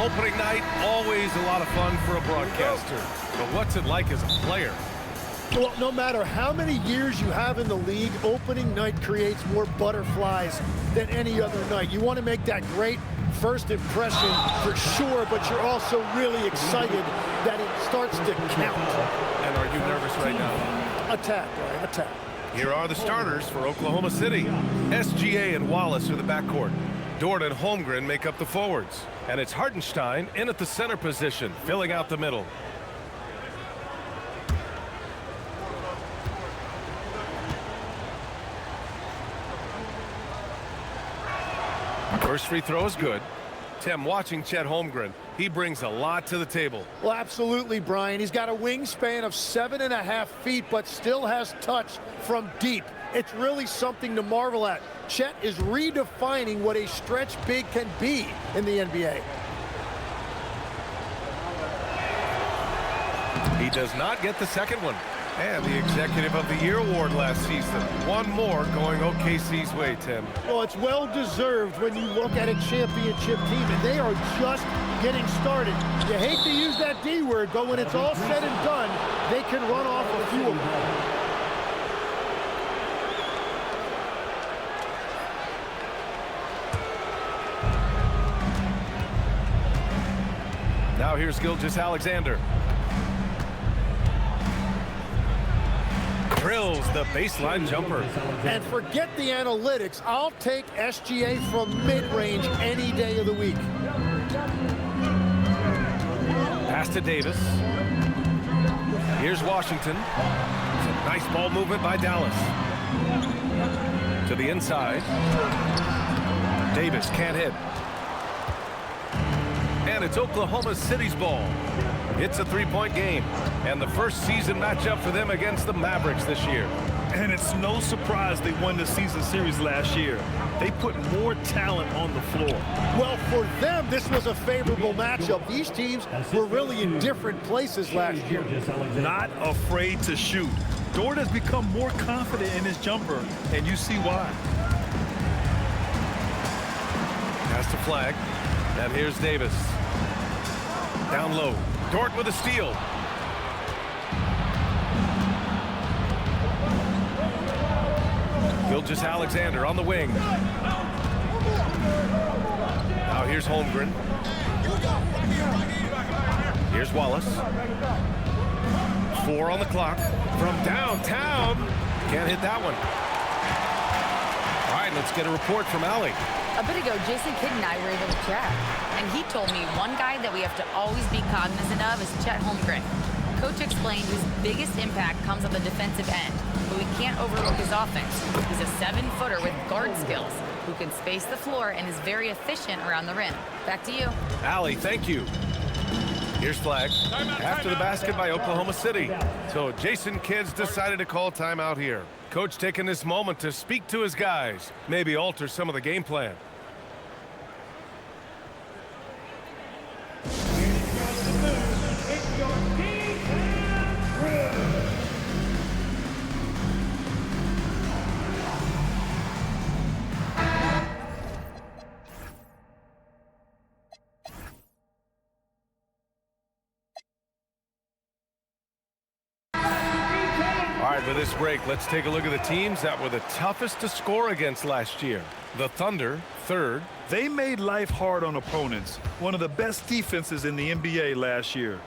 Opening night, always a lot of fun for a broadcaster. But what's it like as a player? Well, no matter how many years you have in the league, opening night creates more butterflies than any other night. You want to make that great first impression for sure, but you're also really excited that it starts to count. And are you nervous right now? Attack, Brian, attack. Here are the starters for Oklahoma City. SGA and Wallace are the backcourt. Dort and Holmgren make up the forwards. And it's Hartenstein in at the center position, filling out the middle. First free throw is good. Tim, watching Chet Holmgren, he brings a lot to the table. Well, absolutely, Brian. He's got a wingspan of 7.5 feet, but still has touch from deep. It's really something to marvel at. Chet is redefining what a stretch big can be in the NBA. He does not get the second one. And the Executive of the Year award last season. One more going OKC's way, Tim. Well, it's well-deserved when you look at a championship team, and they are just getting started. You hate to use that D word, but when it's all said and done, they can run off a few of them. Now here's Gilgeous Alexander. Drills the baseline jumper. And forget the analytics. I'll take SGA from mid-range any day of the week. Pass to Davis. Here's Washington. Some nice ball movement by Dallas. To the inside. Davis can't hit. And it's Oklahoma City's ball. It's a three-point game, and the first season matchup for them against the Mavericks this year. And it's no surprise they won the season series last year. They put more talent on the floor. Well, for them, this was a favorable matchup. These teams were really in different places last year. Not afraid to shoot. Dort has become more confident in his jumper, and you see why. Pass to Flag, and here's Davis. Down low. Dort with a steal. Gilgeous Alexander on the wing. Now here's Holmgren. Here's Wallace. 4 on the clock. From downtown. Can't hit that one. All right, let's get a report from Allie. A bit ago, Jason Kidd and I were able to chat, and he told me one guy that we have to always be cognizant of is Chet Holmgren. Coach explained his biggest impact comes on the defensive end, but we can't overlook his offense. He's a 7-footer with guard skills who can space the floor and is very efficient around the rim. Back to you. Allie, thank you. Here's Flag. After the basket by Oklahoma City. So Jason Kidd's decided to call timeout here. Coach taking this moment to speak to his guys, maybe alter some of the game plan. All right, for this break, let's take a look at the teams that were the toughest to score against last year. The Thunder, 3rd. They made life hard on opponents. One of the best defenses in the NBA last year.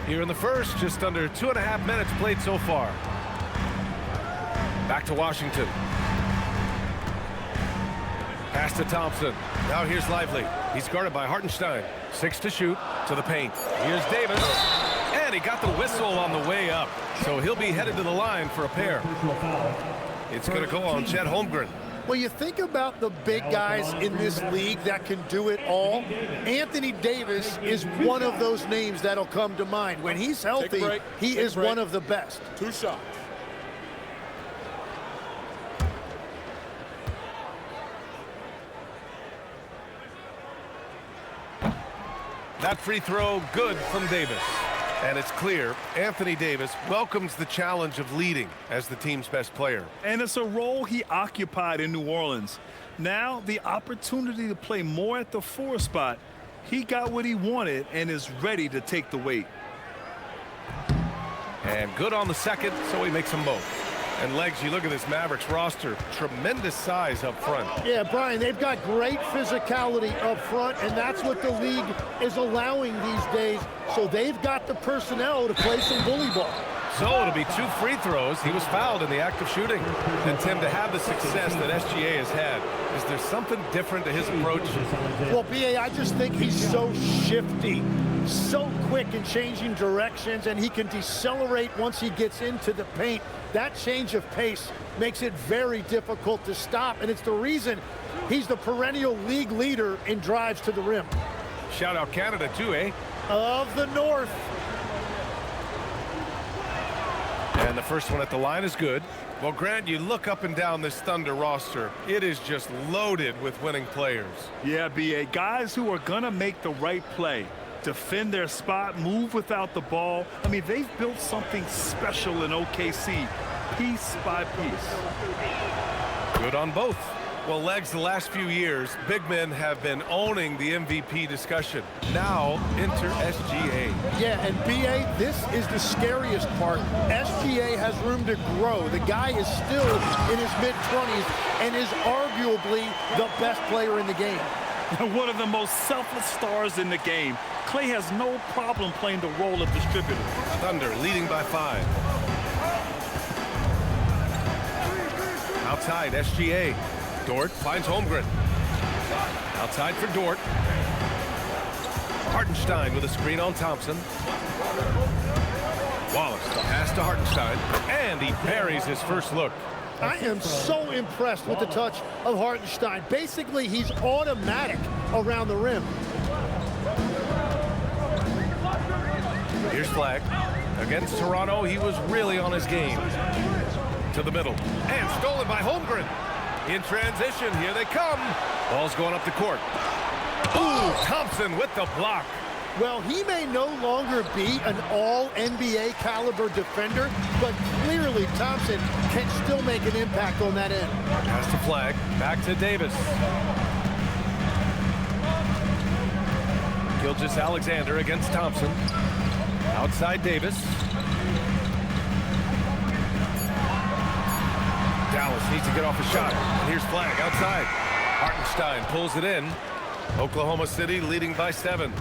Here in the first, just under 2.5 minutes played so far. Back to Washington. Pass to Thompson. Now here's Lively. He's guarded by Hartenstein. 6 to shoot. To the paint. Here's Davis. And he got the whistle on the way up. So he'll be headed to the line for a pair. It's going to go on Chet Holmgren. Well, you think about the big guys in this league that can do it all. Anthony Davis is one of those names that'll come to mind. When he's healthy, he is one of the best. 2 shots. That free throw good from Davis. And it's clear Anthony Davis welcomes the challenge of leading as the team's best player. And it's a role he occupied in New Orleans. Now the opportunity to play more at the 4 spot. He got what he wanted and is ready to take the weight. And good on the second, so he makes them both. And Legs, you look at this Mavericks roster, tremendous size up front. Yeah, Brian, they've got great physicality up front, and that's what the league is allowing these days. So they've got the personnel to play some bully ball. So it'll be 2 free throws. He was fouled in the act of shooting. And Tim, to have the success that SGA has had, is there something different to his approach? Well, B.A., I just think he's so shifty, so quick in changing directions, and he can decelerate once he gets into the paint. That change of pace makes it very difficult to stop, and it's the reason he's the perennial league leader in drives to the rim. Shout out Canada too, eh? Of the North. And the first one at the line is good. Well, Grant, you look up and down this Thunder roster. It is just loaded with winning players. Yeah, B.A., guys who are going to make the right play, defend their spot, move without the ball. I mean, they've built something special in OKC, piece by piece. Good on both. Well, Legs, the last few years, big men have been owning the MVP discussion. Now, enter SGA. Yeah, and B.A., this is the scariest part. SGA has room to grow. The guy is still in his mid-20s and is arguably the best player in the game. One of the most selfless stars in the game. Klay has no problem playing the role of distributor. Thunder leading by 5. Outside, SGA. Dort finds Holmgren. Outside for Dort. Hartenstein with a screen on Thompson. Wallace, the pass to Hartenstein, and he buries his first look. I am so impressed with the touch of Hartenstein. Basically, he's automatic around the rim. Here's Flag. Against Toronto, he was really on his game. To the middle. And stolen by Holmgren. In transition, here they come. Ball's going up the court. Ooh, Thompson with the block. Well, he may no longer be an all-NBA caliber defender, but clearly Thompson can still make an impact on that end. Pass to Flag. Back to Davis. Gilgeous Alexander against Thompson. Outside Davis. Dallas needs to get off a shot. And here's Flag outside. Hartenstein pulls it in. Oklahoma City leading by 7.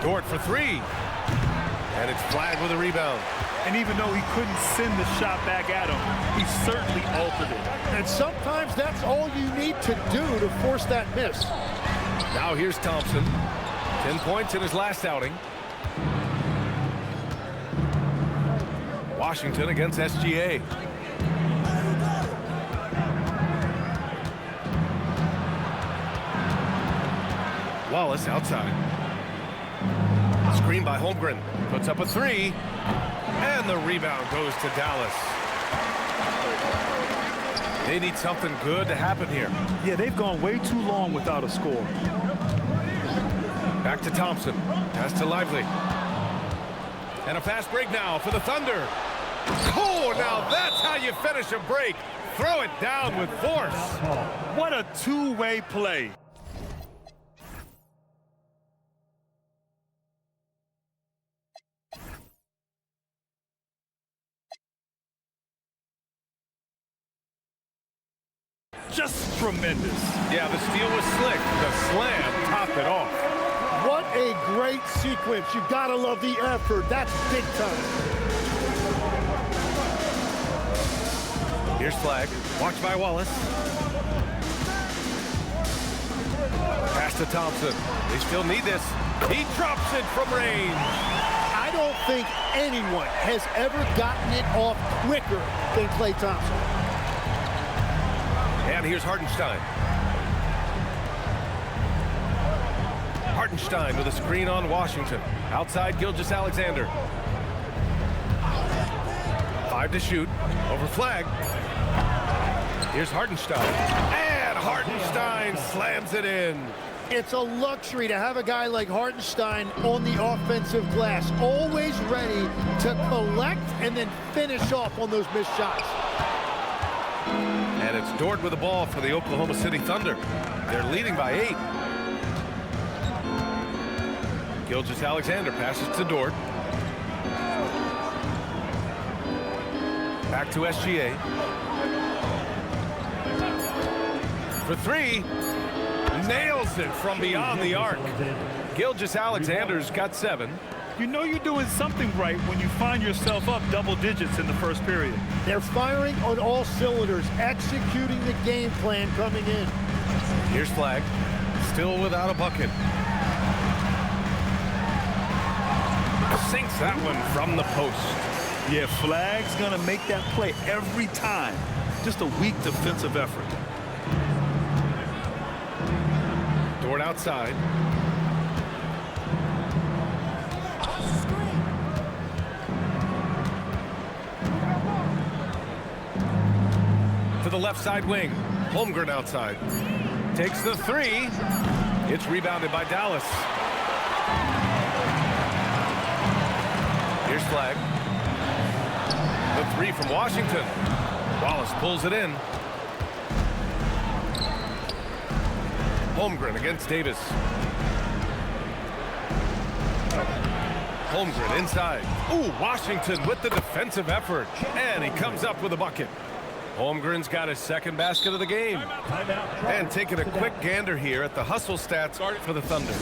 Dort for 3. And it's Flag with a rebound. And even though he couldn't send the shot back at him, he certainly altered it. And sometimes that's all you need to do to force that miss. Now here's Thompson. 10 points in his last outing. Washington against SGA. Wallace outside. Screen by Holmgren. Puts up a 3. And the rebound goes to Dallas. They need something good to happen here. Yeah, they've gone way too long without a score. Back to Thompson. Pass to Lively. And a fast break now for the Thunder. Oh, now that's how you finish a break. Throw it down with force. What a two-way play. Just tremendous. Yeah, the steal was slick. The slam topped it off. What a great sequence. You gotta love the effort. That's big time. Here's Flag. Watched by Wallace. Pass to Thompson. They still need this. He drops it from range. I don't think anyone has ever gotten it off quicker than Klay Thompson. And here's Hartenstein. Hartenstein with a screen on Washington. Outside Gilgeous Alexander. 5 to shoot. Over Flag. Here's Hartenstein. And Hartenstein Hartenstein slams it in. It's a luxury to have a guy like Hartenstein on the offensive glass, always ready to collect and then finish off on those missed shots. And it's Dort with the ball for the Oklahoma City Thunder. They're leading by 8. Gilgeous Alexander passes to Dort. Back to SGA. For 3. Nails it from beyond the arc. Gilgeous Alexander's got 7. You know you're doing something right when you find yourself up double digits in the first period. They're firing on all cylinders, executing the game plan coming in. Here's Flag, still without a bucket. Sinks that one from the post. Yeah, Flag's gonna make that play every time. Just a weak defensive effort. Dort outside. To the left side wing. Holmgren outside. Takes the 3. It's rebounded by Dallas. Here's Flag. The 3 from Washington. Wallace pulls it in. Holmgren against Davis. Holmgren inside. Ooh, Washington with the defensive effort. And he comes up with a bucket. Holmgren's got his second basket of the game. And taking a quick gander here at the hustle stats for the Thunder.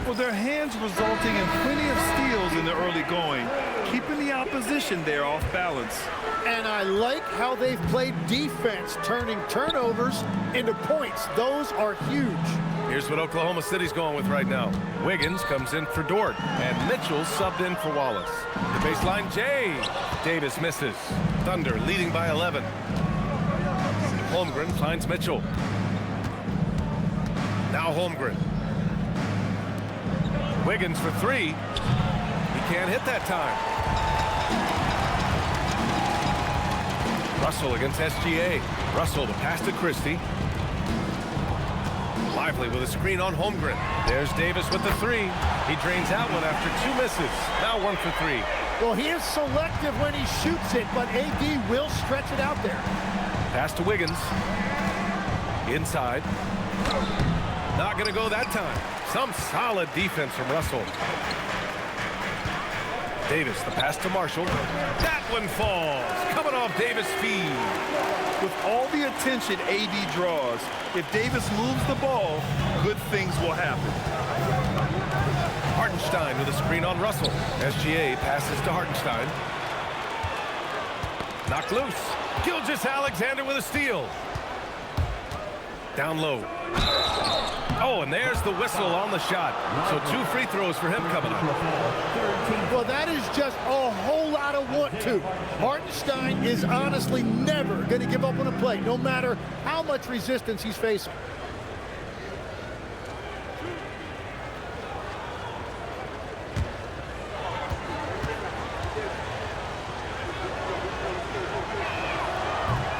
Well, their hands resulting in plenty of steals in the early going, keeping the opposition there off balance. And I like how they've played defense, turning turnovers into points. Those are huge. Here's what Oklahoma City's going with right now. Wiggins comes in for Dort, and Mitchell subbed in for Wallace. The baseline, Jay. Davis misses. Thunder leading by 11. Holmgren finds Mitchell. Now Holmgren. Wiggins for 3. He can't hit that time. Russell against SGA. Russell, the pass to Christie. Lively with a screen on Holmgren. There's Davis with the 3. He drains out one after 2 misses. Now 1 for 3. Well, he is selective when he shoots it, but AD will stretch it out there. Pass to Wiggins. Inside. Not going to go that time. Some solid defense from Russell. Davis, the pass to Marshall. That one falls. Coming off Davis' feed. With all the attention AD draws, if Davis moves the ball, good things will happen. Hartenstein with a screen on Russell. SGA passes to Hartenstein. Knocked loose. Gilgeous Alexander with a steal. Down low. Oh, and there's the whistle on the shot. So 2 free throws for him coming up. Well, that is just a whole lot of want to. Hartenstein is honestly never going to give up on a play, no matter how much resistance he's facing.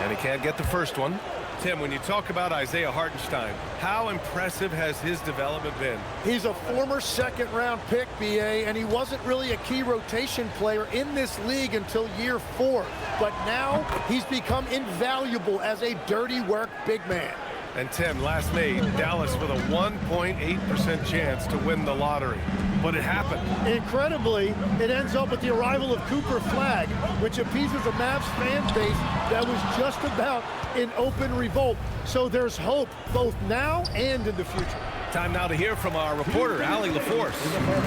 And he can't get the first one. Tim, when you talk about Isaiah Hartenstein, how impressive has his development been? He's a former second-round pick, BA, and he wasn't really a key rotation player in this league until year 4. But now he's become invaluable as a dirty work big man. And Tim, last May, Dallas with a 1.8% chance to win the lottery. But it happened. Incredibly, it ends up with the arrival of Cooper Flag, which appeases a Mavs fan base that was just about in open revolt. So there's hope both now and in the future. Time now to hear from our reporter, Allie LaForce.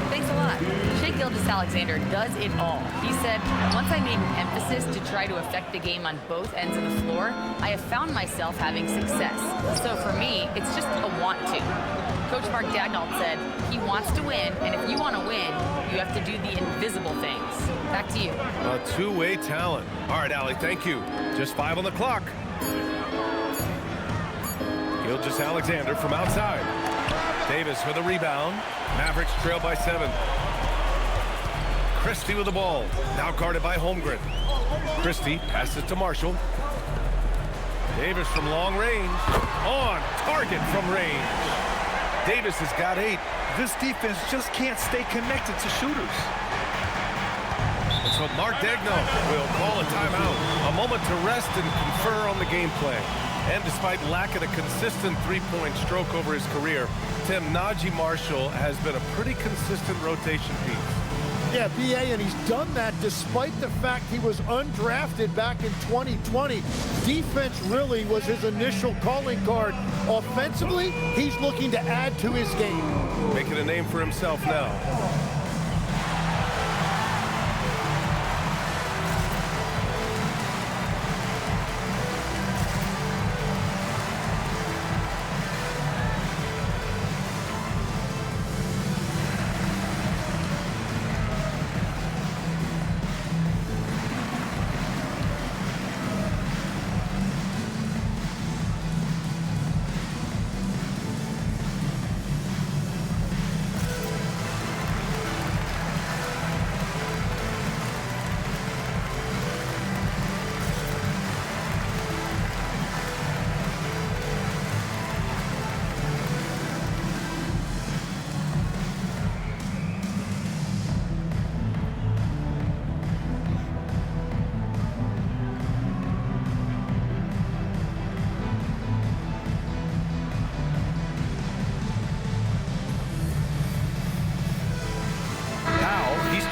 Thanks a lot. Shai Gilgeous Alexander does it all. He said, once I made an emphasis to try to affect the game on both ends of the floor, I have found myself having success. So for me, it's just a want to. Coach Mark Dagnall said he wants to win, and if you want to win, you have to do the invisible things. Back to you. A two-way talent. All right, Allie, thank you. Just 5 on the clock. Gilgeous Alexander from outside. Davis with a rebound. Mavericks trail by 7. Christie with the ball. Now guarded by Holmgren. Christie passes to Marshall. Davis from long range. On target from range. Davis has got 8. This defense just can't stay connected to shooters. And so Mark Degno will call a timeout. A moment to rest and confer on the game plan. And despite lacking a consistent three-point stroke over his career, Tim, Najee Marshall has been a pretty consistent rotation piece. Yeah, BA, and he's done that despite the fact he was undrafted back in 2020. Defense really was his initial calling card. Offensively, he's looking to add to his game. Making a name for himself now.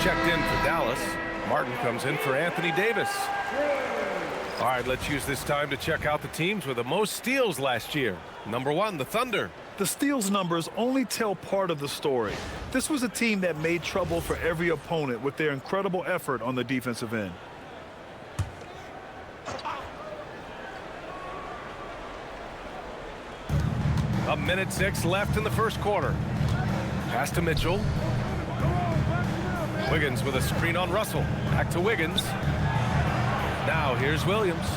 Checked in for Dallas. Martin comes in for Anthony Davis. All right, let's use this time to check out the teams with the most steals last year. Number 1, the Thunder. The steals numbers only tell part of the story. This was a team that made trouble for every opponent with their incredible effort on the defensive end. A minute 6 left in the first quarter. Pass to Mitchell. Wiggins with a screen on Russell. Back to Wiggins. Now here's Williams.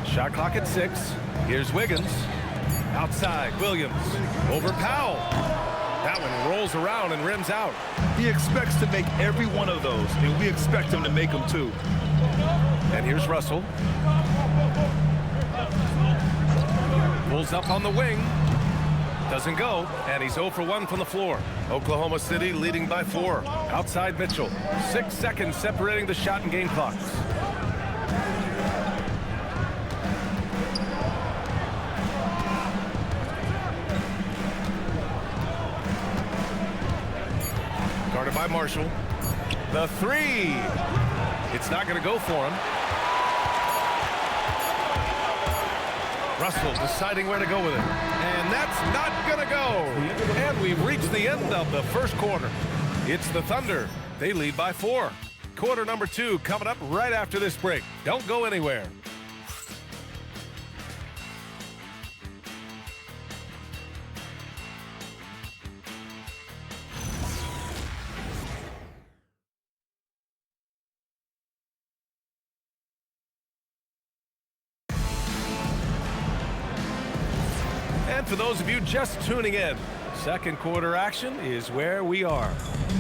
Shot clock at 6. Here's Wiggins. Outside, Williams. Over Powell. That one rolls around and rims out. He expects to make every one of those, and we expect him to make them too. And here's Russell. Pulls up on the wing. Doesn't go, and he's 0 for 1 from the floor. Oklahoma City leading by 4. Outside Mitchell. 6 seconds separating the shot and game clocks. Guarded by Marshall. The 3. It's not going to go for him. Russell deciding where to go with it. And that's not going to go. And we've reached the end of the first quarter. It's the Thunder. They lead by 4. Quarter number 2 coming up right after this break. Don't go anywhere. And for those of you just tuning in, second quarter action is where we are.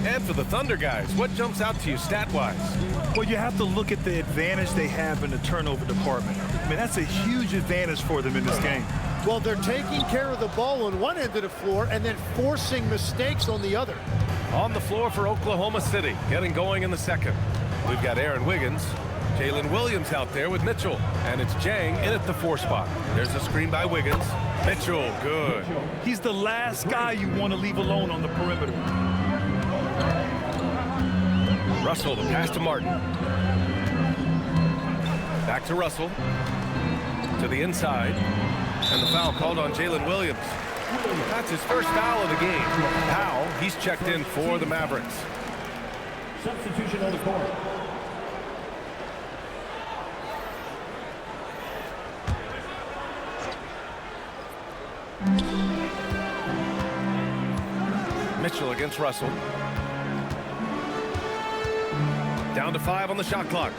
And for the Thunder guys, what jumps out to you stat-wise? Well, you have to look at the advantage they have in the turnover department. I mean, that's a huge advantage for them in this game. Well, they're taking care of the ball on one end of the floor and then forcing mistakes on the other. On the floor for Oklahoma City, getting going in the second. We've got Aaron Wiggins, Jalen Williams out there with Mitchell, and it's Jang in at the 4 spot. There's a screen by Wiggins. Mitchell, good. He's the last guy you want to leave alone on the perimeter. Russell, the pass to Martin. Back to Russell. To the inside. And the foul called on Jalen Williams. That's his first foul of the game. Powell, he's checked in for the Mavericks. Substitution on the court. Mitchell against Russell. Down to 5 on the shot clock.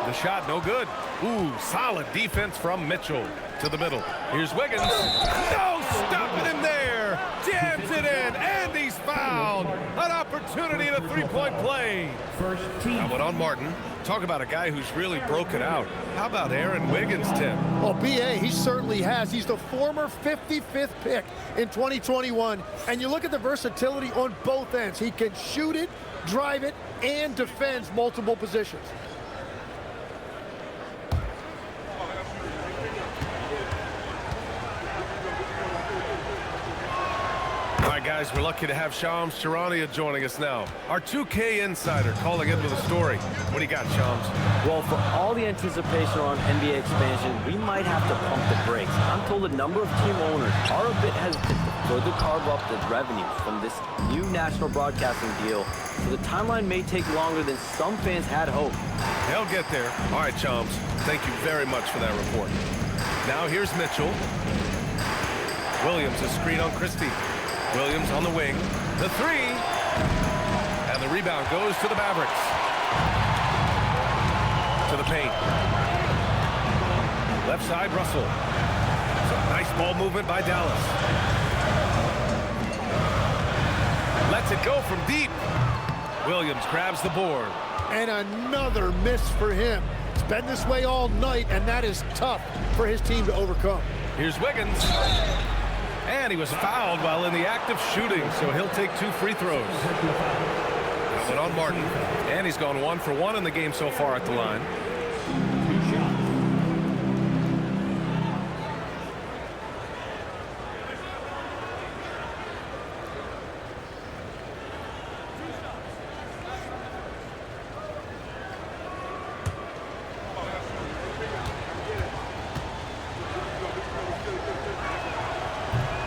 The shot, no good. Ooh, solid defense from Mitchell to the middle. Here's Wiggins. No stopping him there. Jams it in, and he's fouled. An opportunity in a three-point play. First team. That one on Martin. Talk about a guy who's really broken out. How about Aaron Wiggins, Tim? Well, B.A., he certainly has. He's the former 55th pick in 2021. And you look at the versatility on both ends. He can shoot it, drive it, and defends multiple positions. All right, guys, we're lucky to have Shams Charania joining us now. Our 2K insider calling in with a story. What do you got, Shams? Well, for all the anticipation on NBA expansion, we might have to pump the brakes. I'm told a number of team owners are a bit hesitant to further carve up the revenue from this new national broadcasting deal, so the timeline may take longer than some fans had hoped. They'll get there. All right, Shams, thank you very much for that report. Now here's Mitchell. Williams, a screen on Christie. Williams on the wing. The three. And the rebound goes to the Mavericks. To the paint. Left side, Russell. Some nice ball movement by Dallas. Lets it go from deep. Williams grabs the board. And another miss for him. It's been this way all night, and that is tough for his team to overcome. Here's Wiggins. And he was fouled while in the act of shooting, so he'll take 2 free throws. That one on Martin. And he's gone 1 for 1 in the game so far at the line.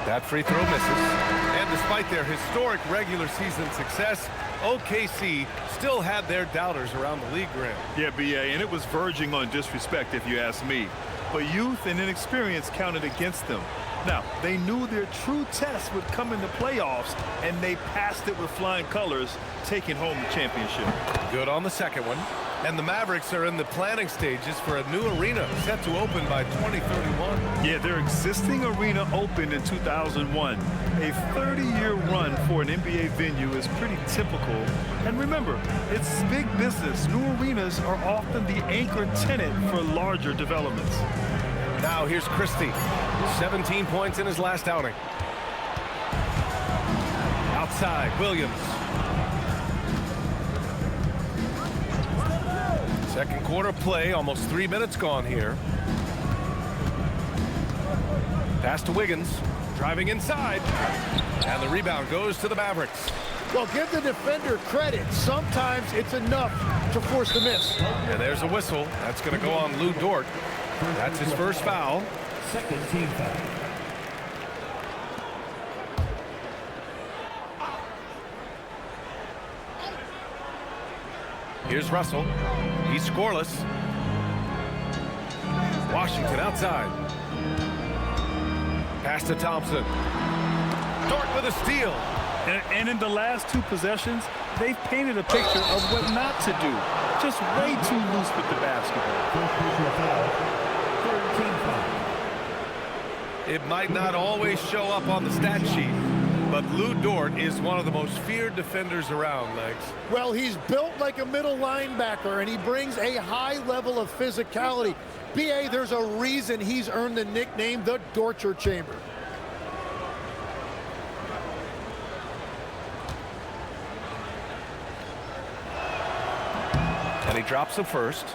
That free throw misses. And despite their historic regular season success, OKC still had their doubters around the league, Graham. Yeah, B.A., and it was verging on disrespect, if you ask me. But youth and inexperience counted against them. Now, they knew their true test would come in the playoffs, and they passed it with flying colors, taking home the championship. Good on the second one. And the Mavericks are in the planning stages for a new arena set to open by 2031. Yeah, their existing arena opened in 2001. A 30-year run for an NBA venue is pretty typical. And remember, it's big business. New arenas are often the anchor tenant for larger developments. Now here's Christie. 17 points in his last outing. Outside, Williams. Second quarter play, almost 3 minutes gone here. Pass to Wiggins, driving inside. And the rebound goes to the Mavericks. Well, give the defender credit. Sometimes it's enough to force the miss. And there's a whistle. That's going to go on Lu Dort. That's his first foul. Second team foul. Here's Russell. He's scoreless. Washington outside. Pass to Thompson. Dort with a steal. And in the last 2 possessions, they've painted a picture of what not to do. Just way too loose with the basketball. First personal foul. Third team foul. It might not always show up on the stat sheet, but Lu Dort is one of the most feared defenders around, Legs. Well, he's built like a middle linebacker, and he brings a high level of physicality. B.A., there's a reason he's earned the nickname the Dorture Chamber. And he drops the first.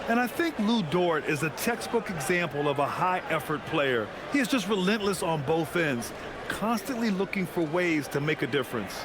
And I think Lu Dort is a textbook example of a high-effort player. He is just relentless on both ends, constantly looking for ways to make a difference.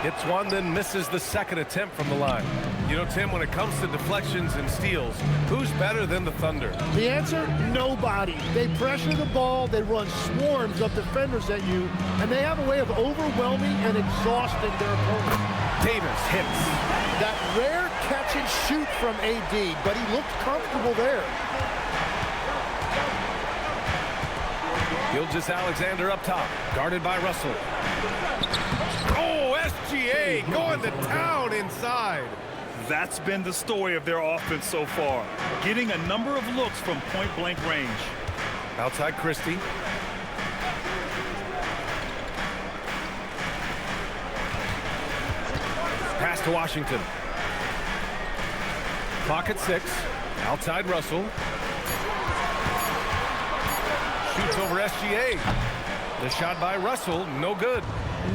Hits one, then misses the second attempt from the line. You know, Tim, when it comes to deflections and steals, who's better than the Thunder? The answer, nobody. They pressure the ball, they run swarms of defenders at you, and they have a way of overwhelming and exhausting their opponent. Davis hits. That rare catch and shoot from AD, but he looked comfortable there. Gilgeous Alexander up top, guarded by Russell. Oh, SGA going to town inside. That's been the story of their offense so far, getting a number of looks from point-blank range. Outside Christie. Pass to Washington. Clock at 6. Outside Russell. Shoots over SGA. The shot by Russell, no good.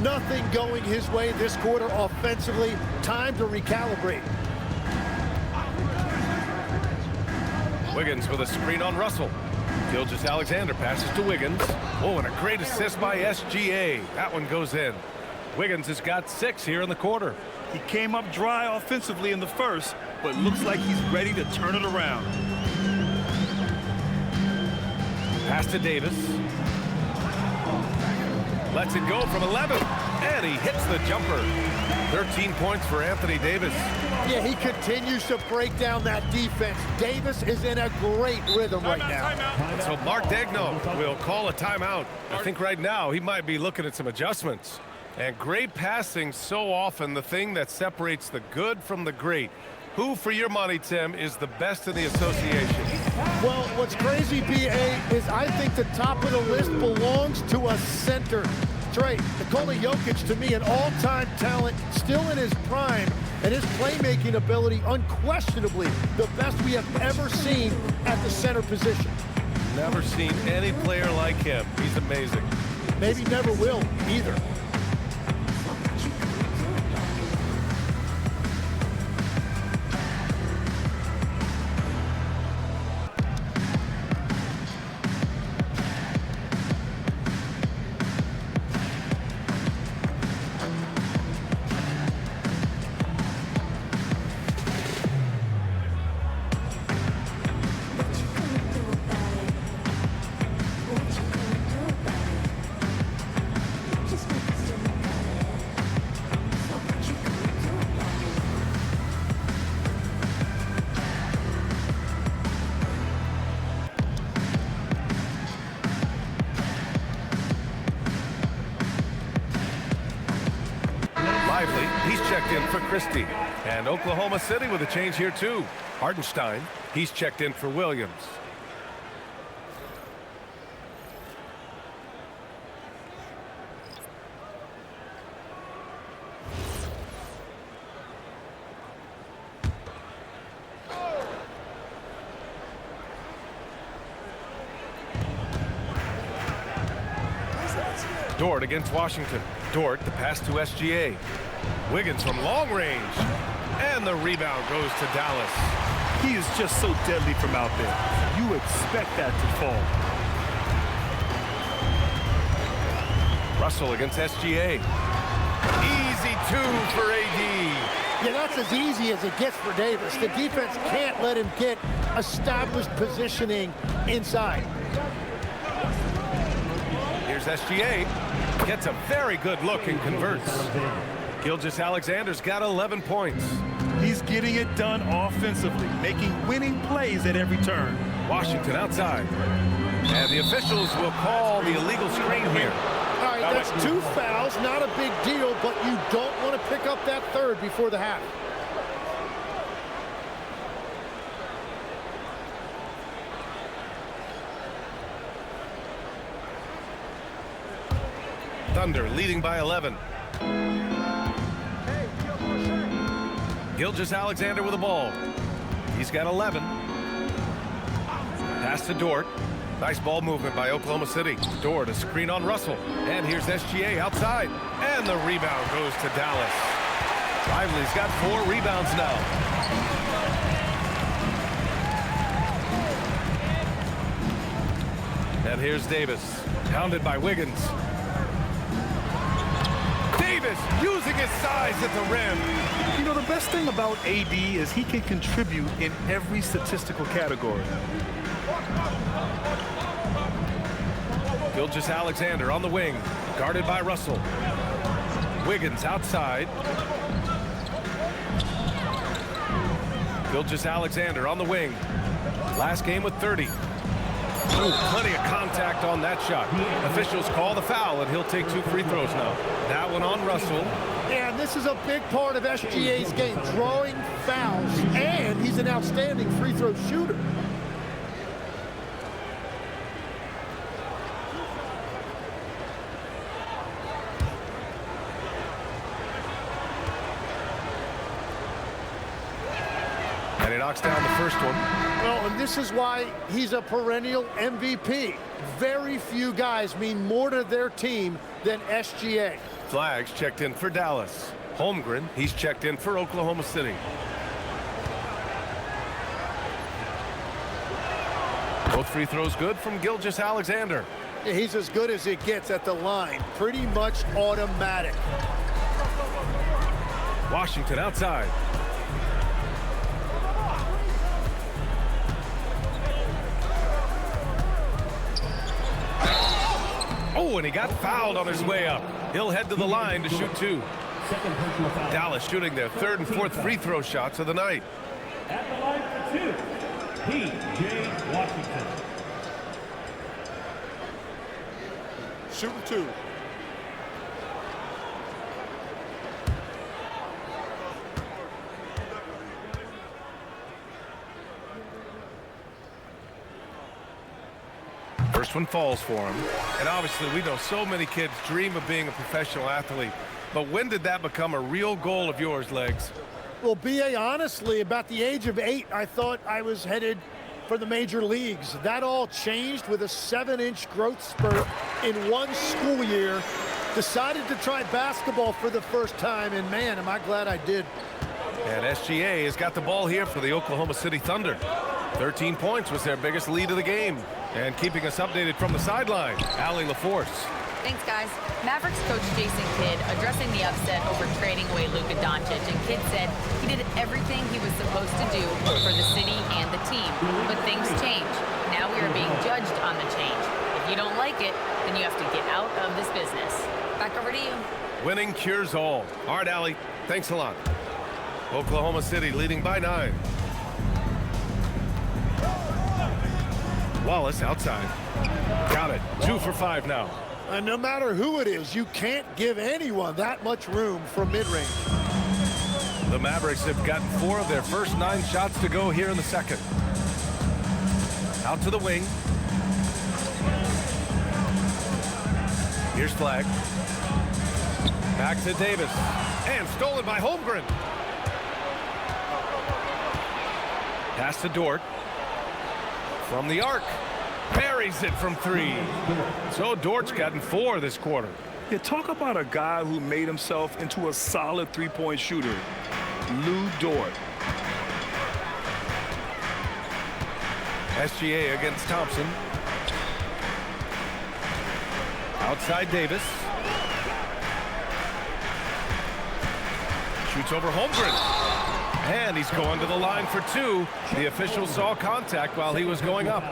Nothing going his way this quarter offensively. Time to recalibrate. Wiggins with a screen on Russell. Gilgeous Alexander passes to Wiggins. Oh, and a great assist by SGA. That one goes in. Wiggins has got 6 here in the quarter. He came up dry offensively in the first, but looks like he's ready to turn it around. Pass to Davis. Lets it go from 11, and he hits the jumper. 13 points for Anthony Davis. Yeah, he continues to break down that defense. Davis is in a great rhythm right now. So Mark Daigneault will call a timeout. I think right now he might be looking at some adjustments. And great passing, so often the thing that separates the good from the great. Who, for your money, Tim, is the best in the association? Well, what's crazy, B.A., is I think the top of the list belongs to a center. Trey, Nikola Jokic, to me, an all-time talent, still in his prime, and his playmaking ability, unquestionably, the best we have ever seen at the center position. Never seen any player like him. He's amazing. Maybe never will, either. He's checked in for Christie. And Oklahoma City with a change here too. Hartenstein, he's checked in for Williams. Dort against Washington. Dort, the pass to SGA. Wiggins from long range. And the rebound goes to Dallas. He is just so deadly from out there. You expect that to fall. Russell against SGA. Easy 2 for AD. Yeah, that's as easy as it gets for Davis. The defense can't let him get established positioning inside. Here's SGA. Gets a very good look and converts. Gilgeous Alexander's got 11 points. He's getting it done offensively, making winning plays at every turn. Washington outside. And the officials will call the illegal screen here. All right, that's 2 fouls, not a big deal, but you don't want to pick up that third before the half. Thunder leading by 11. Gilgeous Alexander with the ball. He's got 11. Pass to Dort. Nice ball movement by Oklahoma City. Dort, a screen on Russell. And here's SGA outside. And the rebound goes to Dallas. Lively's got 4 rebounds now. And here's Davis. Pounded by Wiggins. Davis using his size at the rim. You know, the best thing about AD is he can contribute in every statistical category. Gilgeous Alexander on the wing, guarded by Russell. Wiggins outside. Gilgeous Alexander on the wing. Last game with 30. Ooh, plenty of contact on that shot. Officials call the foul, and he'll take 2 free throws now. That one on Russell. And this is a big part of SGA's game, drawing fouls, and he's an outstanding free throw shooter. And he knocks down the first one. Well, and this is why he's a perennial MVP. Very few guys mean more to their team than SGA. Flags checked in for Dallas. Holmgren, he's checked in for Oklahoma City. Both free throws good from Gilgeous Alexander. He's as good as it gets at the line. Pretty much automatic. Washington outside. Oh, and he got fouled on his way up. He'll head to the line to shoot two. Second personal foul. Dallas shooting their third and fourth free throw shots of the night. At the line for two, P.J. Washington. Shooting two. First one falls for him. And obviously we know so many kids dream of being a professional athlete. But when did that become a real goal of yours, Legs? Well, B.A., honestly, about the age of 8, I thought I was headed for the major leagues. That all changed with a 7-inch growth spurt in one school year. Decided to try basketball for the first time, and man, am I glad I did. And SGA has got the ball here for the Oklahoma City Thunder. 13 points was their biggest lead of the game. And keeping us updated from the sideline, Allie LaForce. Thanks, guys. Mavericks coach Jason Kidd addressing the upset over trading away Luka Doncic, and Kidd said he did everything he was supposed to do for the city and the team. But things change. Now we are being judged on the change. If you don't like it, then you have to get out of this business. Back over to you. Winning cures all. All right, Allie, thanks a lot. Oklahoma City leading by 9. Wallace outside. Got it. 2 for 5 now. And no matter who it is, you can't give anyone that much room from mid-range. The Mavericks have gotten 4 of their first 9 shots to go here in the second. Out to the wing. Here's Flag. Back to Davis. And stolen by Holmgren. Pass to Dort. From the arc. Buries it from 3. So Dort's gotten 4 this quarter. Yeah, talk about a guy who made himself into a solid three-point shooter. Lou Dort. SGA against Thompson. Outside Davis. Shoots over Holmgren. And he's going to the line for 2. The official saw contact while he was going up.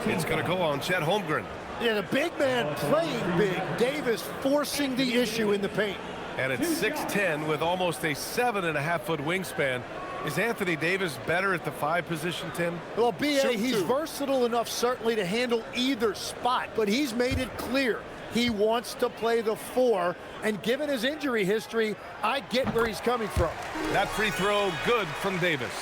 It's going to go on Chet Holmgren. Yeah, the big man playing big. Davis forcing the issue in the paint. And it's 6'10" with almost a 7.5-foot wingspan. Is Anthony Davis better at the 5 position, Tim? Well, B.A., he's versatile enough certainly to handle either spot, but he's made it clear he wants to play the 4, and given his injury history, I get where he's coming from. That free throw good from Davis.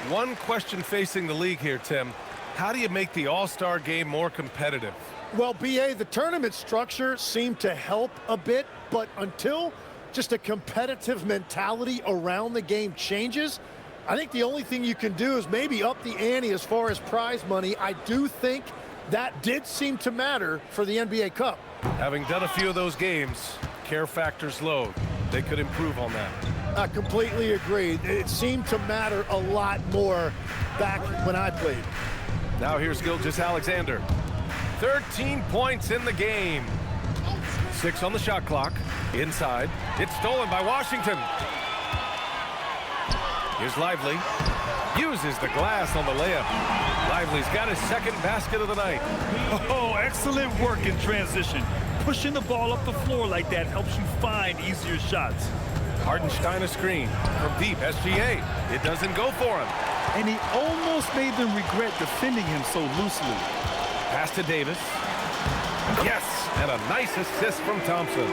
One question facing the league here, Tim. How do you make the All-Star game more competitive? Well, B.A., the tournament structure seemed to help a bit, but until just a competitive mentality around the game changes, I think the only thing you can do is maybe up the ante as far as prize money. I do think that did seem to matter for the NBA Cup. Having done a few of those games, care factor's low. They could improve on that. I completely agree. It seemed to matter a lot more back when I played. Now here's Gilgeous Alexander. 13 points in the game. 6 on the shot clock. Inside. It's stolen by Washington. Here's Lively. Uses the glass on the layup. Lively's got his second basket of the night. Oh, excellent work in transition. Pushing the ball up the floor like that helps you find easier shots. Hartenstein a screen from deep. SGA. It doesn't go for him. And he almost made them regret defending him so loosely. Pass to Davis. Yes, and a nice assist from Thompson.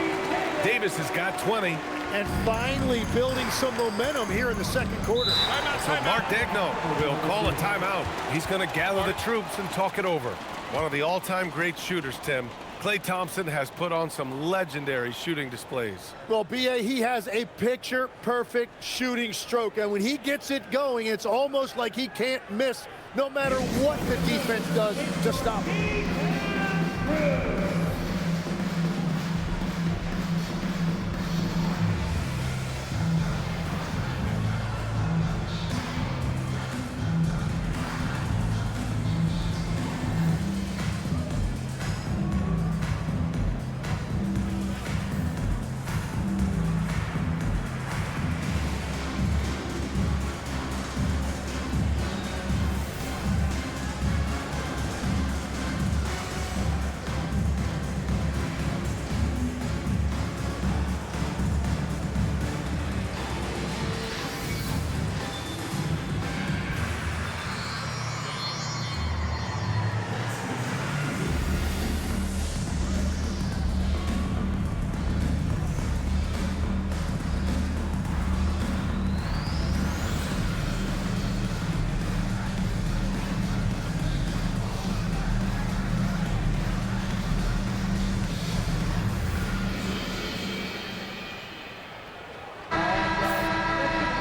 Davis has got 20. And finally building some momentum here in the second quarter. So Mark Daigneault will call a timeout. He's going to gather the troops and talk it over. One of the all-time great shooters, Tim. Klay Thompson has put on some legendary shooting displays. Well, B.A., he has a picture-perfect shooting stroke. And when he gets it going, it's almost like he can't miss no matter what the defense does to stop him.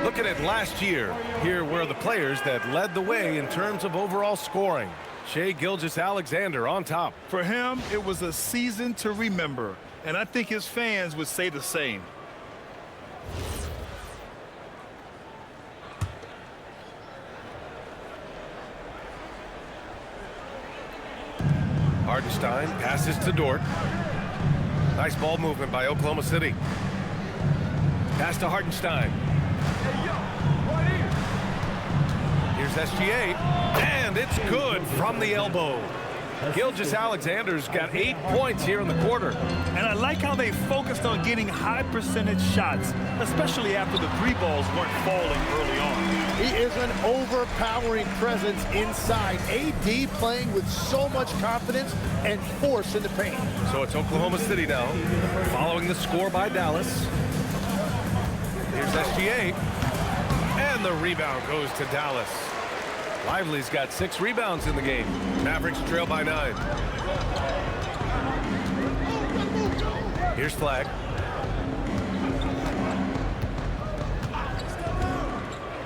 Looking at last year, here were the players that led the way in terms of overall scoring. Shai Gilgeous Alexander on top. For him, it was a season to remember, and I think his fans would say the same. Hartenstein passes to Dort. Nice ball movement by Oklahoma City. Pass to Hartenstein. Here's SGA, and it's good from the elbow. Gilgeous Alexander's got 8 points here in the quarter. And I like how they focused on getting high percentage shots, especially after the three balls weren't falling early on. He is an overpowering presence inside. AD playing with so much confidence and force in the paint. So it's Oklahoma City now, following the score by Dallas. Here's SGA, and the rebound goes to Dallas. Lively's got 6 rebounds in the game. Mavericks trail by 9. Here's Flag.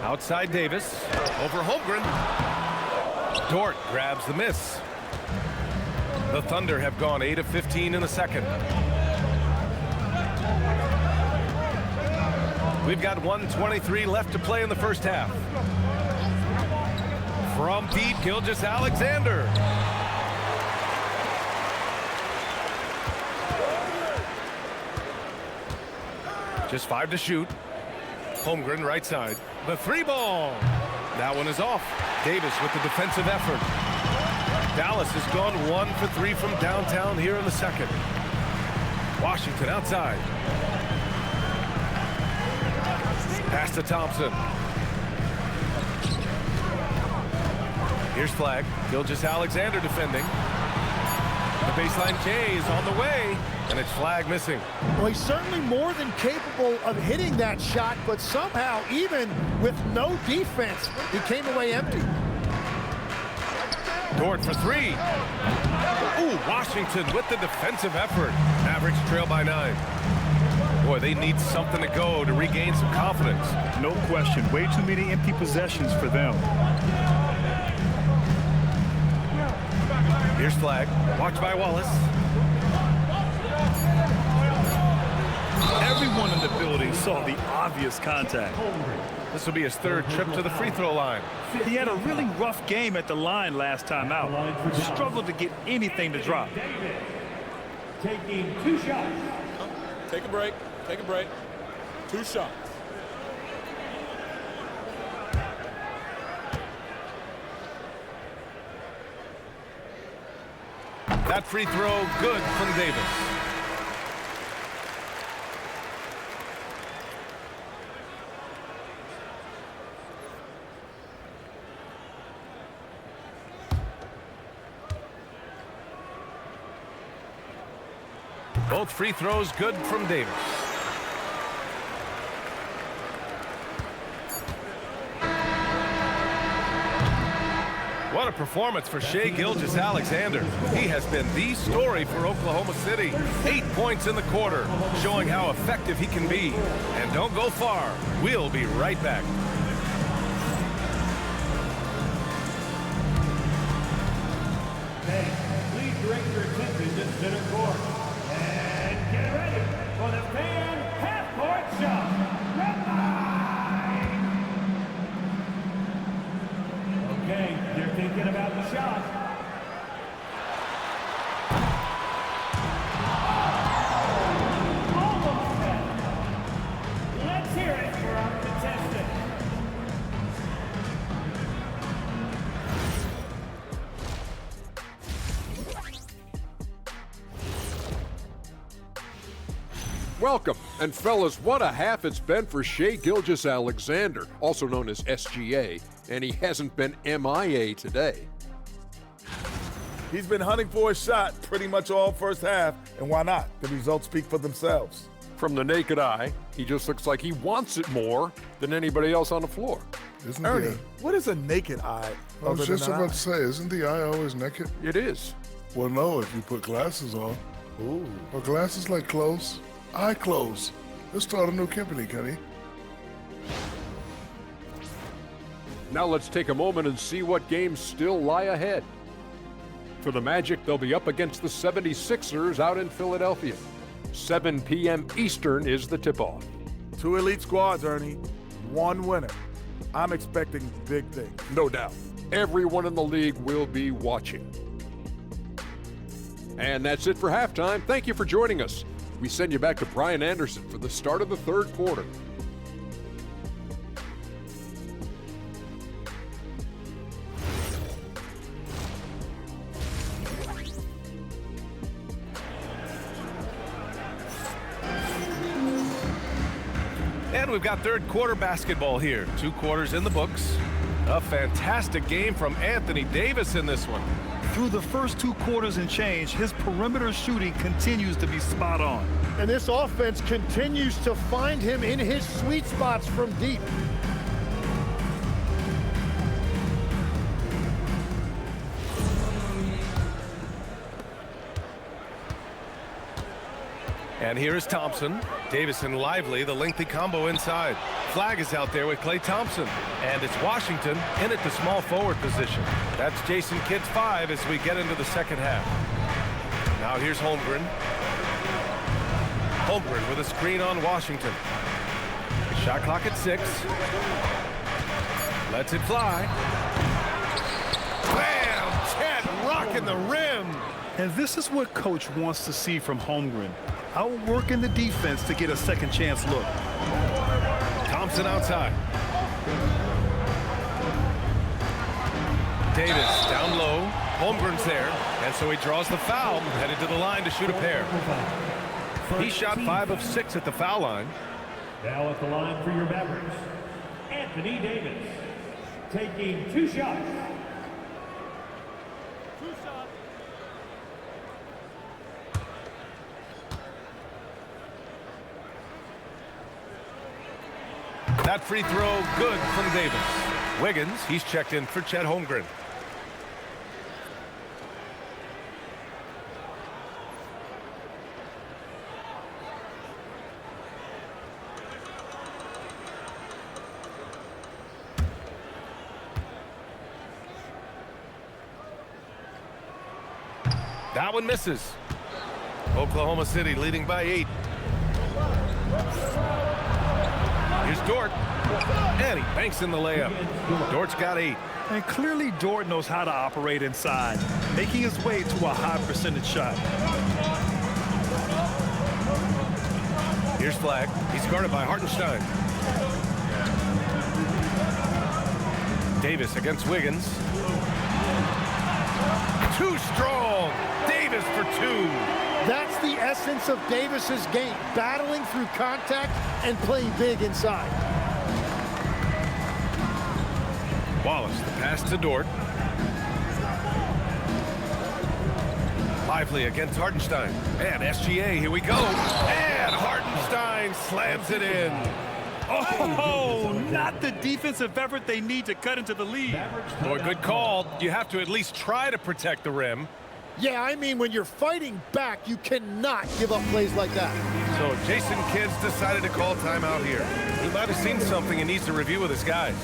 Outside Davis. Over Holmgren. Dort grabs the miss. The Thunder have gone 8 of 15 in the second. We've got 1:23 left to play in the first half. From deep, Gilgeous Alexander. Just 5 to shoot. Holmgren right side. The 3-ball. That one is off. Davis with the defensive effort. Dallas has gone 1 for 3 from downtown here in the second. Washington outside. Pass to Thompson. Here's Flag. Gilgeous Alexander defending. The baseline J is on the way, and it's Flag missing. Well, he's certainly more than capable of hitting that shot, but somehow, even with no defense, he came away empty. Dort for 3. Ooh, Washington with the defensive effort. Mavericks trail by 9. Boy, they need something to go to regain some confidence. No question. Way too many empty possessions for them. Here's Flag. Watched by Wallace. Everyone in the building saw the obvious contact. This will be his 3rd trip to the free throw line. He had a really rough game at the line last time out. Struggled to get anything to drop. Taking 2 shots. Take a break. Take a break. 2 shots. That free throw good from Davis. Both free throws good from Davis. What a performance for Shai Gilgeous Alexander. He has been the story for Oklahoma City. 8 points in the quarter, showing how effective he can be. And don't go far. We'll be right back. Hey, please direct your attention to center court. And get ready for the fan half-court shot. Okay, you're thinking about the shot. Almost there. Let's hear it for our contestant. Welcome, and fellas, what a half it's been for Shai Gilgeous Alexander, also known as SGA, and he hasn't been MIA today. He's been hunting for a shot pretty much all first half, and why not? The results speak for themselves. From the naked eye, he just looks like he wants it more than anybody else on the floor. Isn't Ernie, what is a naked eye? I was other just than an about eye? to say, isn't the eye always naked? It is. Well, no, if you put glasses on. Ooh. Well, glasses like clothes, eye clothes. Let's start a new company, Kenny. Now let's take a moment and see what games still lie ahead. For the Magic, they'll be up against the 76ers out in Philadelphia. 7 p.m. Eastern is the tip-off. 2 elite squads, Ernie. 1 winner. I'm expecting big things. No doubt. Everyone in the league will be watching. And that's it for halftime. Thank you for joining us. We send you back to Brian Anderson for the start of the third quarter. And we've got third quarter basketball here. 2 quarters in the books. A fantastic game from Anthony Davis in this one. Through the first 2 quarters and change, his perimeter shooting continues to be spot on. And this offense continues to find him in his sweet spots from deep. And here is Thompson. Davis and Lively, the lengthy combo inside. Flag is out there with Klay Thompson. And it's Washington in at the small forward position. That's Jason Kidd's 5 as we get into the second half. Now here's Holmgren. Holmgren with a screen on Washington. Shot clock at 6. Lets it fly. Bam! Chet rocking the rim. And this is what Coach wants to see from Holmgren. Outworking the defense to get a second chance look. Thompson outside. Davis down low. Holmgren's there. And so he draws the foul, headed to the line to shoot a pair. He shot 5 of 6 at the foul line. Now at the line for your Mavericks, Anthony Davis, taking 2 shots. That free throw good from Davis. Wiggins, he's checked in for Chet Holmgren. That one misses. Oklahoma City leading by 8. Here's Dort. And he banks in the layup. Dort's got 8. And clearly Dort knows how to operate inside, making his way to a high percentage shot. Here's Flag. He's guarded by Hartenstein. Davis against Wiggins. Too strong. Davis for 2. That's the essence of Davis's game, battling through contact and playing big inside. Wallace, the pass to Dort. Lively against Hartenstein. And SGA, here we go. And Hartenstein slams it in. Oh, not the defensive effort they need to cut into the lead. Boy, good call. You have to at least try to protect the rim. Yeah, I mean, when you're fighting back, you cannot give up plays like that. So Jason Kidd's decided to call timeout here. He might have seen something and needs to review with his guys.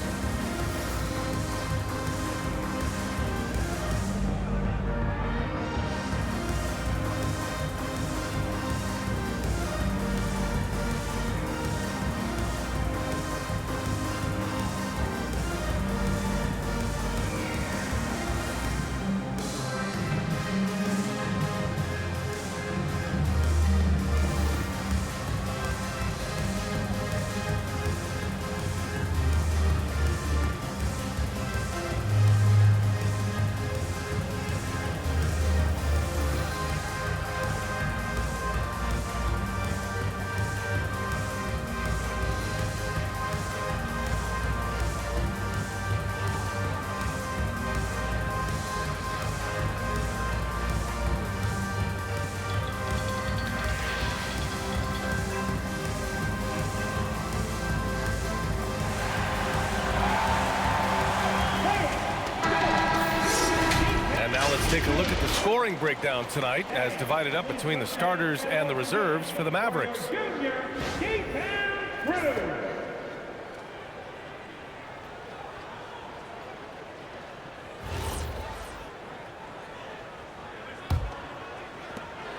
Take a look at the scoring breakdown tonight as divided up between the starters and the reserves for the Mavericks.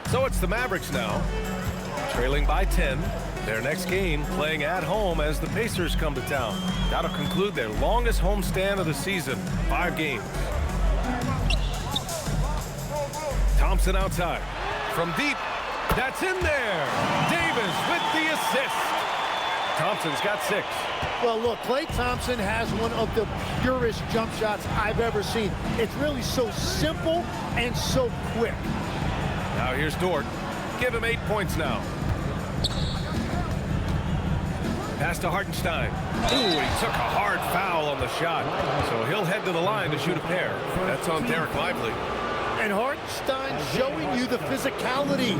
So it's the Mavericks now, trailing by 10. Their next game playing at home as the Pacers come to town. That'll conclude their longest homestand of the season, 5 games. Thompson outside. From deep. That's in there. Davis with the assist. Thompson's got 6. Well, look, Klay Thompson has one of the purest jump shots I've ever seen. It's really so simple and so quick. Now here's Dort. Give him 8 points now. Pass to Hartenstein. Ooh, he took a hard foul on the shot. So he'll head to the line to shoot a pair. That's on Derek Lively. And Hartenstein showing you the physicality.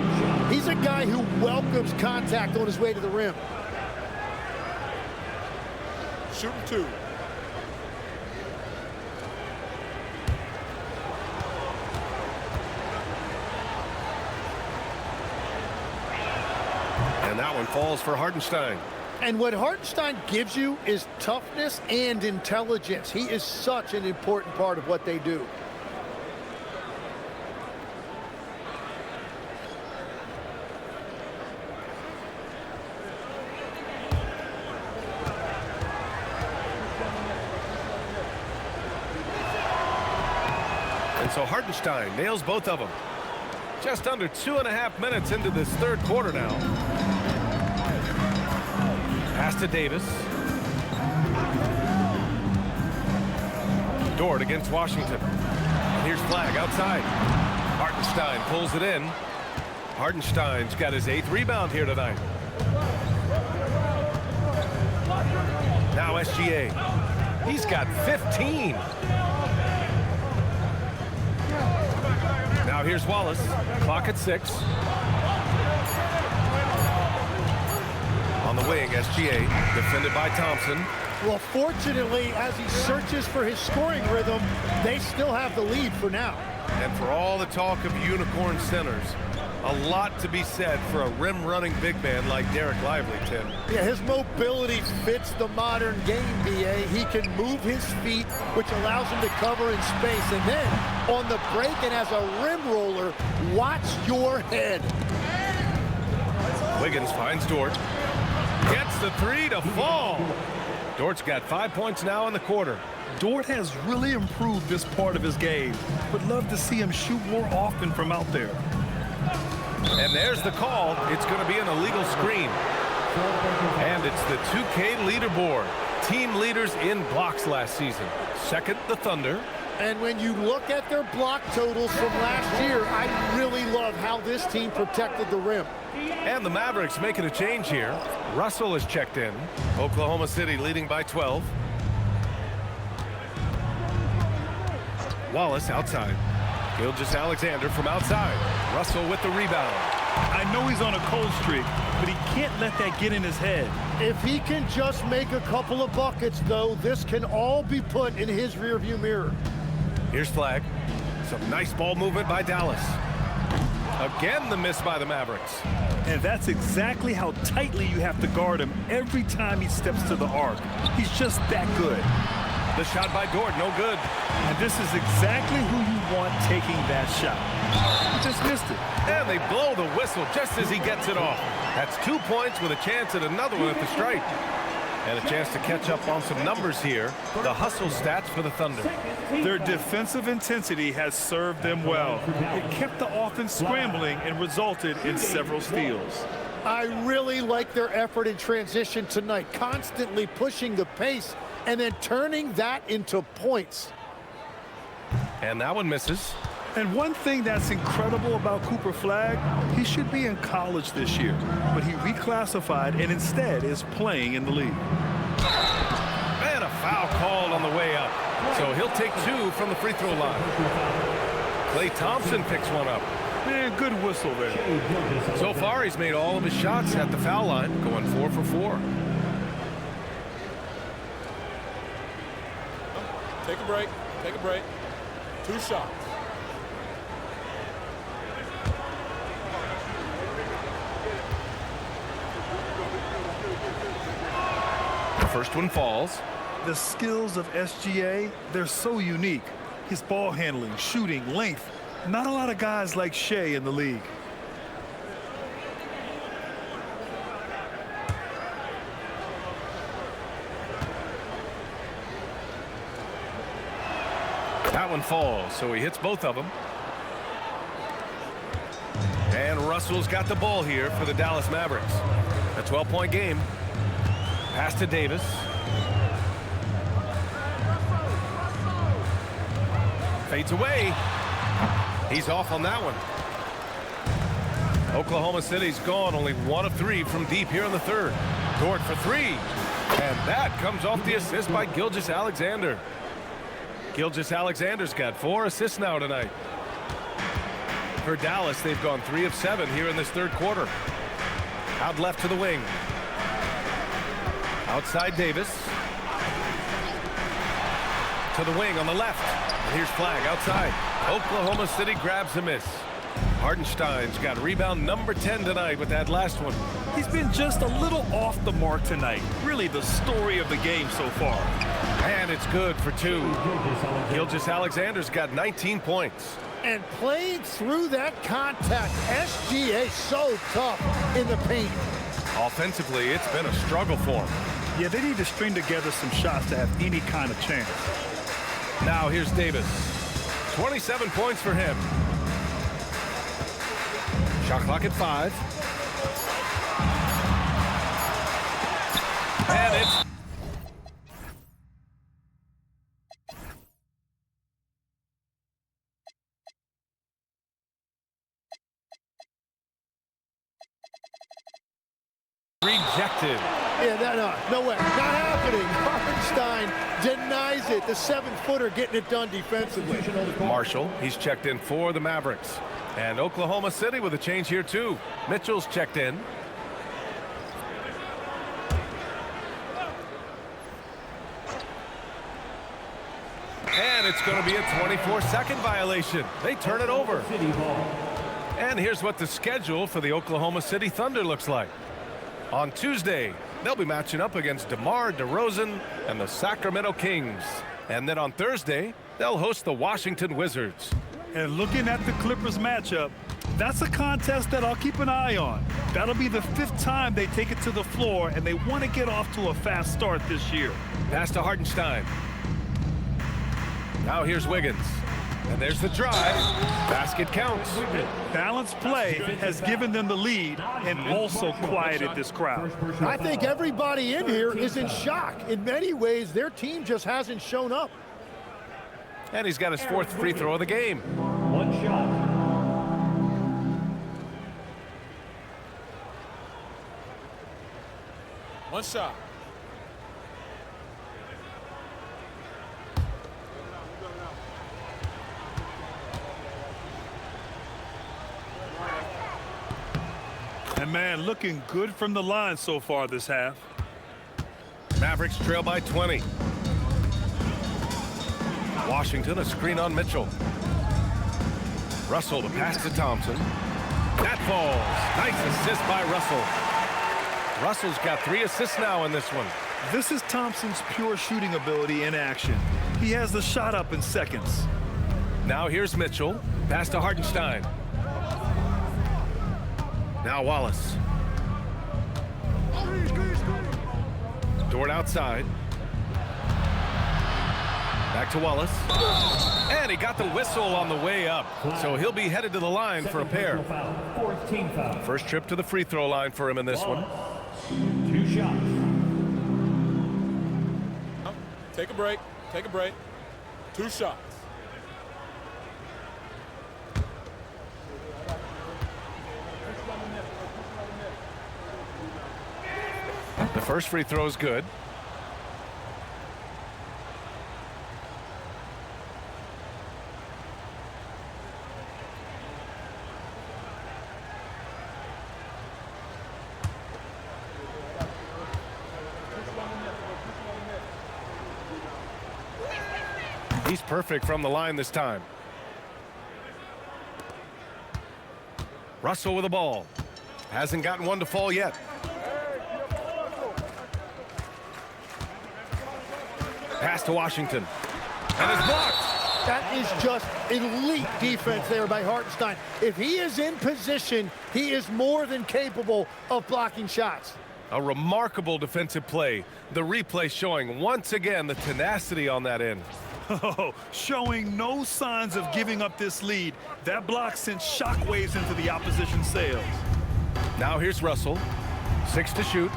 He's a guy who welcomes contact on his way to the rim. Shooting 2. And that one falls for Hartenstein. And what Hartenstein gives you is toughness and intelligence. He is such an important part of what they do. So Hartenstein nails both of them. Just under 2.5 minutes into this third quarter now. Pass to Davis. Dort against Washington. And here's Flag outside. Hartenstein pulls it in. Hartenstein's got his 8th rebound here tonight. Now SGA. He's got 15. Now here's Wallace. Clock at 6. On the wing, SGA, defended by Thompson. Well, fortunately, as he searches for his scoring rhythm, they still have the lead for now. And for all the talk of unicorn centers, a lot to be said for a rim-running big man like Derek Lively, Tim. Yeah, his mobility fits the modern game, B.A. He can move his feet, which allows him to cover in space. And then, on the break and as a rim roller, watch your head. Wiggins finds Dort. Gets the 3 to fall. Dort's got 5 points now in the quarter. Dort has really improved this part of his game. Would love to see him shoot more often from out there. And there's the call. It's going to be an illegal screen. And it's the 2K leaderboard. Team leaders in blocks last season. Second, the Thunder. And when you look at their block totals from last year, I really love how this team protected the rim. And the Mavericks making a change here. Russell is checked in. Oklahoma City leading by 12. Wallace outside. Gilgeous Alexander from outside. Russell with the rebound. I know he's on a cold streak, but he can't let that get in his head. If he can just make a couple of buckets, though, this can all be put in his rearview mirror. Here's Flag. Some nice ball movement by Dallas. Again, the miss by the Mavericks. And that's exactly how tightly you have to guard him every time he steps to the arc. He's just that good. The shot by Dort, no good. And this is exactly who you want taking that shot. He just missed it. And they blow the whistle just as he gets it off. That's 2 points with a chance at another one at the stripe. And a chance to catch up on some numbers here. The hustle stats for the Thunder. Their defensive intensity has served them well. It kept the offense scrambling and resulted in several steals. I really like their effort in transition tonight, constantly pushing the pace and then turning that into points. And that one misses. And one thing that's incredible about Cooper Flag, he should be in college this year, but he reclassified and instead is playing in the league. And a foul called on the way up. So he'll take 2 from the free throw line. Klay Thompson picks one up. Man, good whistle there. So far, he's made all of his shots at the foul line, going 4 for 4. Take a break. Take a break. 2 shots. The first one falls. The skills of SGA, they're so unique. His ball handling, shooting, length. Not a lot of guys like Shai in the league. That one falls, so he hits both of them. And Russell's got the ball here for the Dallas Mavericks. A 12-point game. Pass to Davis. Fades away. He's off on that one. Oklahoma City's gone only 1 of 3 from deep here in the third. Dort for 3. And that comes off the assist by Gilgeous Alexander. Gilgeous Alexander's got 4 assists now tonight. For Dallas, they've gone 3 of 7 here in this third quarter. Out left to the wing. Outside Davis. To the wing on the left. And here's Flag outside. Oklahoma City grabs a miss. Hartenstein's got rebound number 10 tonight with that last one. He's been just a little off the mark tonight. Really the story of the game so far. And it's good for 2. Gilgeous Alexander's got 19 points. And playing through that contact, SGA so tough in the paint. Offensively, it's been a struggle for him. Yeah, they need to string together some shots to have any kind of chance. Now here's Davis. 27 points for him. Shot clock at 5. And it's... rejected. Yeah, no way. Not happening. Hartenstein denies it. The 7-footer getting it done defensively. Marshall, he's checked in for the Mavericks. And Oklahoma City with a change here too. Mitchell's checked in. And it's going to be a 24-second violation. They turn it over. And here's what the schedule for the Oklahoma City Thunder looks like. On Tuesday, they'll be matching up against DeMar DeRozan and the Sacramento Kings. And then on Thursday, they'll host the Washington Wizards. And looking at the Clippers matchup, that's a contest that I'll keep an eye on. That'll be the 5th time they take it to the floor, and they want to get off to a fast start this year. Pass to Hartenstein. Now here's Wiggins. And there's the drive. Basket counts. Balanced play has given them the lead and also quieted this crowd. I think everybody in here is in shock. In many ways, their team just hasn't shown up. And he's got his 4th free throw of the game. 1 shot. One shot. And, man, looking good from the line so far this half. Mavericks trail by 20. Washington, a screen on Mitchell. Russell, the pass to Thompson. That falls. Nice assist by Russell. Russell's got 3 assists now in this one. This is Thompson's pure shooting ability in action. He has the shot up in seconds. Now here's Mitchell. Pass to Hartenstein. Now Wallace. Dort outside. Back to Wallace. And he got the whistle on the way up. So he'll be headed to the line for a pair. First trip to the free throw line for him in this one. 2 shots. Take a break. Take a break. 2 shots. The first free throw is good. He's perfect from the line this time. Russell with the ball. Hasn't gotten one to fall yet. Pass to Washington. And it's blocked. That is just elite defense there by Hartenstein. If he is in position, he is more than capable of blocking shots. A remarkable defensive play. The replay showing once again the tenacity on that end. Oh, showing no signs of giving up this lead. That block sent shockwaves into the opposition sails. Now here's Russell. 6 to shoot.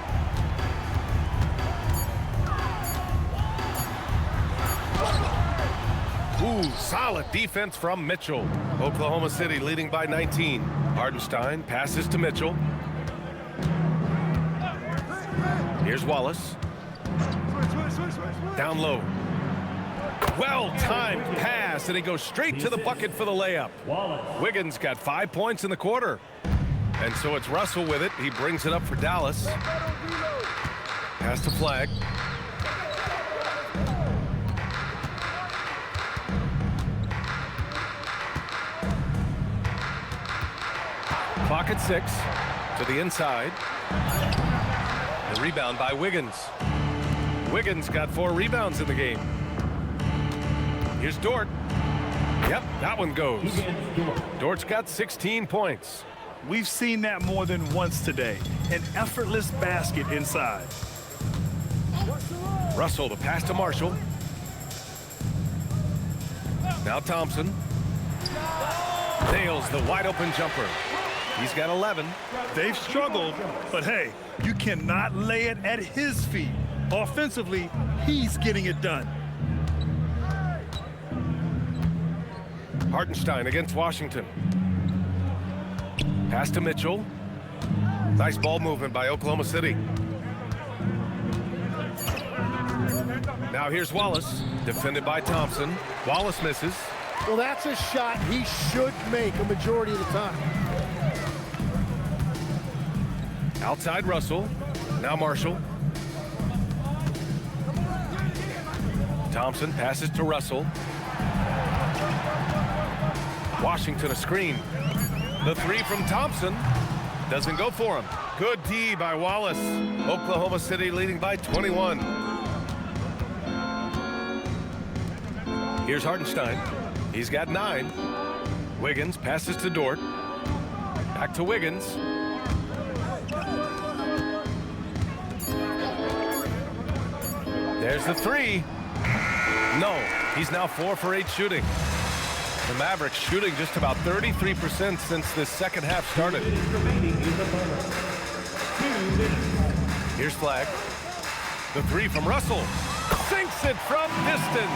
Ooh, solid defense from Mitchell. Oklahoma City leading by 19. Hartenstein passes to Mitchell. Here's Wallace. Down low. Well-timed pass, and he goes straight to the bucket for the layup. Wiggins got 5 points in the quarter. And so it's Russell with it. He brings it up for Dallas. Pass to Flag. Clock at 6 to the inside. The rebound by Wiggins. Wiggins got 4 rebounds in the game. Here's Dort. Yep, that one goes. Dort's got 16 points. We've seen that more than once today. An effortless basket inside. Russell, the pass to Marshall. Now Thompson. Nails the wide open jumper. He's got 11. They've struggled, but hey, you cannot lay it at his feet. Offensively, he's getting it done. Hartenstein against Washington. Pass to Mitchell. Nice ball movement by Oklahoma City. Now here's Wallace, defended by Thompson. Wallace misses. Well, that's a shot he should make a majority of the time. Outside Russell. Now Marshall. Thompson passes to Russell. Washington a screen. The 3 from Thompson doesn't go for him. Good D by Wallace. Oklahoma City leading by 21. Here's Hartenstein. He's got 9. Wiggins passes to Dort. Back to Wiggins. There's the 3. No, he's now 4 for 8 shooting. The Mavericks shooting just about 33% since this second half started. Here's Flag. The 3 from Russell. Sinks it from distance.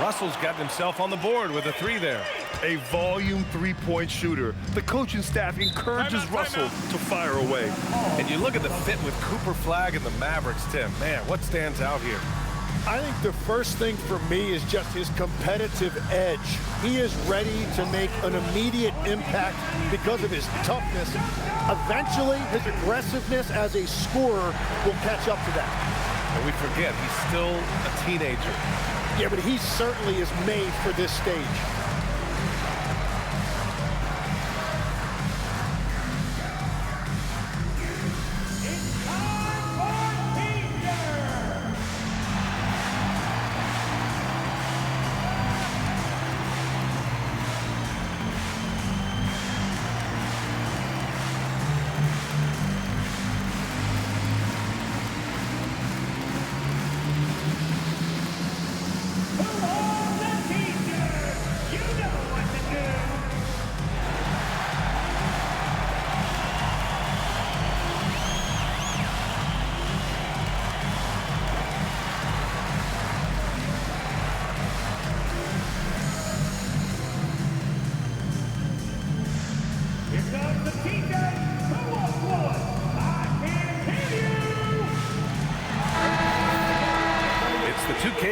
Russell's gotten himself on the board with a 3 there. A volume 3-point shooter. The coaching staff encourages Russell to fire away. And you look at the fit with Cooper, Flag, and the Mavericks, Tim. Man, what stands out here? I think the first thing for me is just his competitive edge. He is ready to make an immediate impact because of his toughness. Eventually, his aggressiveness as a scorer will catch up to that. And we forget, he's still a teenager. Yeah, but he certainly is made for this stage.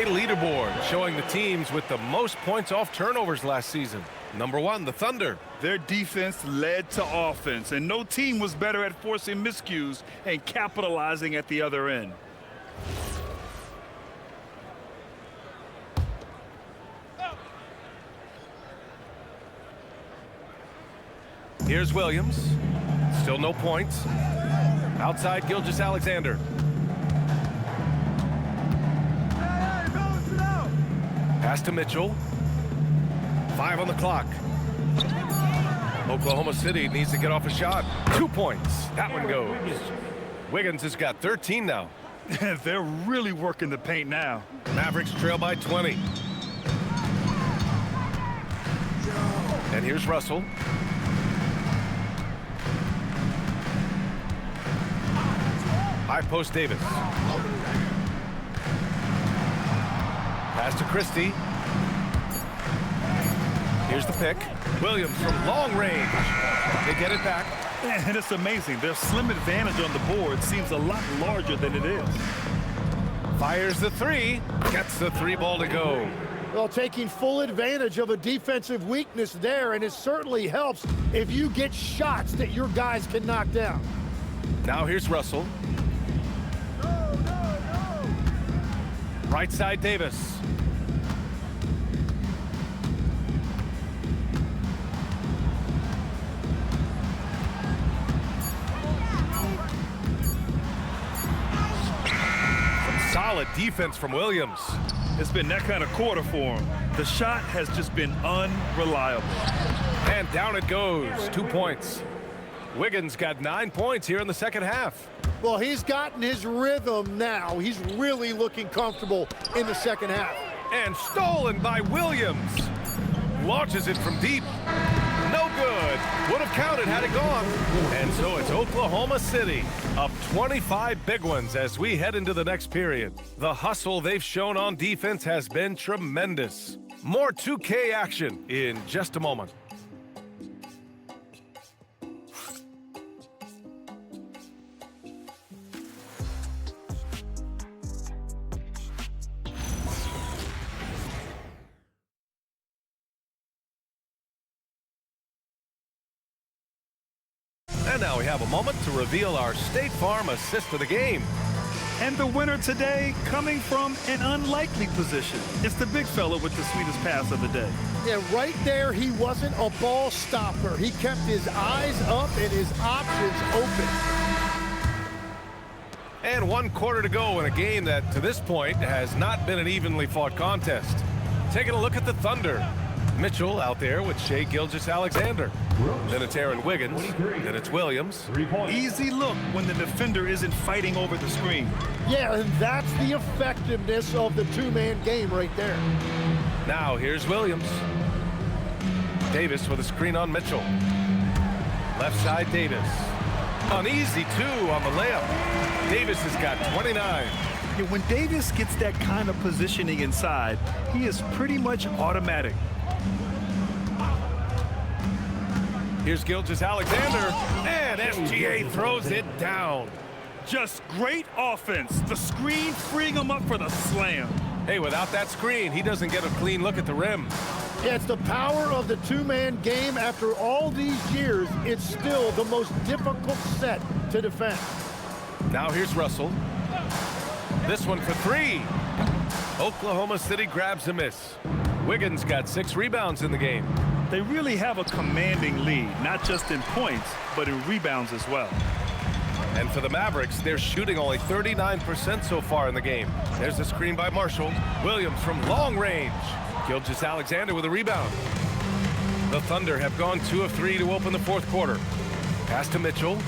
Leaderboard showing the teams with the most points off turnovers last season. Number 1, the Thunder. Their defense led to offense, and no team was better at forcing miscues and capitalizing at the other end. Here's Williams. Still no points. Outside Gilgeous Alexander. Pass to Mitchell. 5 on the clock. Oklahoma City needs to get off a shot. 2 points. That one goes. Wiggins has got 13 now. They're really working the paint now. Mavericks trail by 20. And here's Russell. High post Davis. Pass to Christie. Here's the pick. Williams from long range. They get it back. And it's amazing. Their slim advantage on the board seems a lot larger than it is. Fires the 3. Gets the 3 ball to go. Well, taking full advantage of a defensive weakness there, and it certainly helps if you get shots that your guys can knock down. Now here's Russell. Right side Davis. Solid defense from Williams. It's been that kind of quarter for him. The shot has just been unreliable. And down it goes. 2 points. Wiggins got 9 points here in the second half. Well, he's gotten his rhythm now. He's really looking comfortable in the second half. And stolen by Williams. Launches it from deep. No good. Would have counted had it gone. And so it's Oklahoma City up 25 big ones as we head into the next period. The hustle they've shown on defense has been tremendous. More 2K action in just a moment. And now we have a moment to reveal our State Farm assist of the game. And the winner today coming from an unlikely position. It's the big fella with the sweetest pass of the day. Yeah, right there, he wasn't a ball stopper. He kept his eyes up and his options open. And 1 quarter to go in a game that, to this point, has not been an evenly fought contest. Taking a look at the Thunder. Mitchell out there with Shai Gilgeous Alexander. Then it's Aaron Wiggins. Then it's Williams. Easy look when the defender isn't fighting over the screen. Yeah, and that's the effectiveness of the two-man game right there. Now here's Williams. Davis with a screen on Mitchell. Left side Davis. An easy 2 on the layup. Davis has got 29. Yeah, when Davis gets that kind of positioning inside, he is pretty much automatic. Here's Gilgeous Alexander, and SGA throws it down. Just great offense. The screen freeing him up for the slam. Hey, without that screen, he doesn't get a clean look at the rim. Yeah, it's the power of the two-man game. After all these years, it's still the most difficult set to defend. Now here's Russell. This one for three. Oklahoma City grabs a miss. Wiggins got 6 rebounds in the game. They really have a commanding lead, not just in points, but in rebounds as well. And for the Mavericks, they're shooting only 39% so far in the game. There's a screen by Marshall. Williams from long range. Gilgeous Alexander with a rebound. The Thunder have gone 2 of 3 to open the fourth quarter. Pass to Mitchell.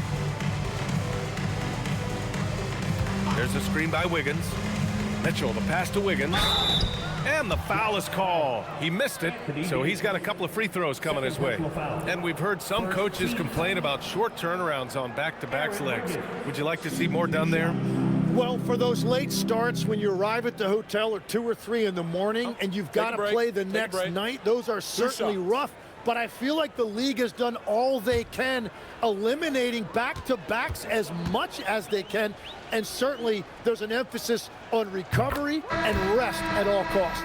There's a screen by Wiggins. Mitchell, the pass to Wiggins. And the foul is called. He missed it, so he's got a couple of free throws coming his way. And we've heard some coaches complain about short turnarounds on back-to-back legs. Would you like to see more done there? Well, for those late starts when you arrive at the hotel at 2 or 3 in the morning and you've got to play the next night, those are certainly rough. But I feel like the league has done all they can, eliminating back-to-backs as much as they can. And certainly there's an emphasis on recovery and rest at all costs.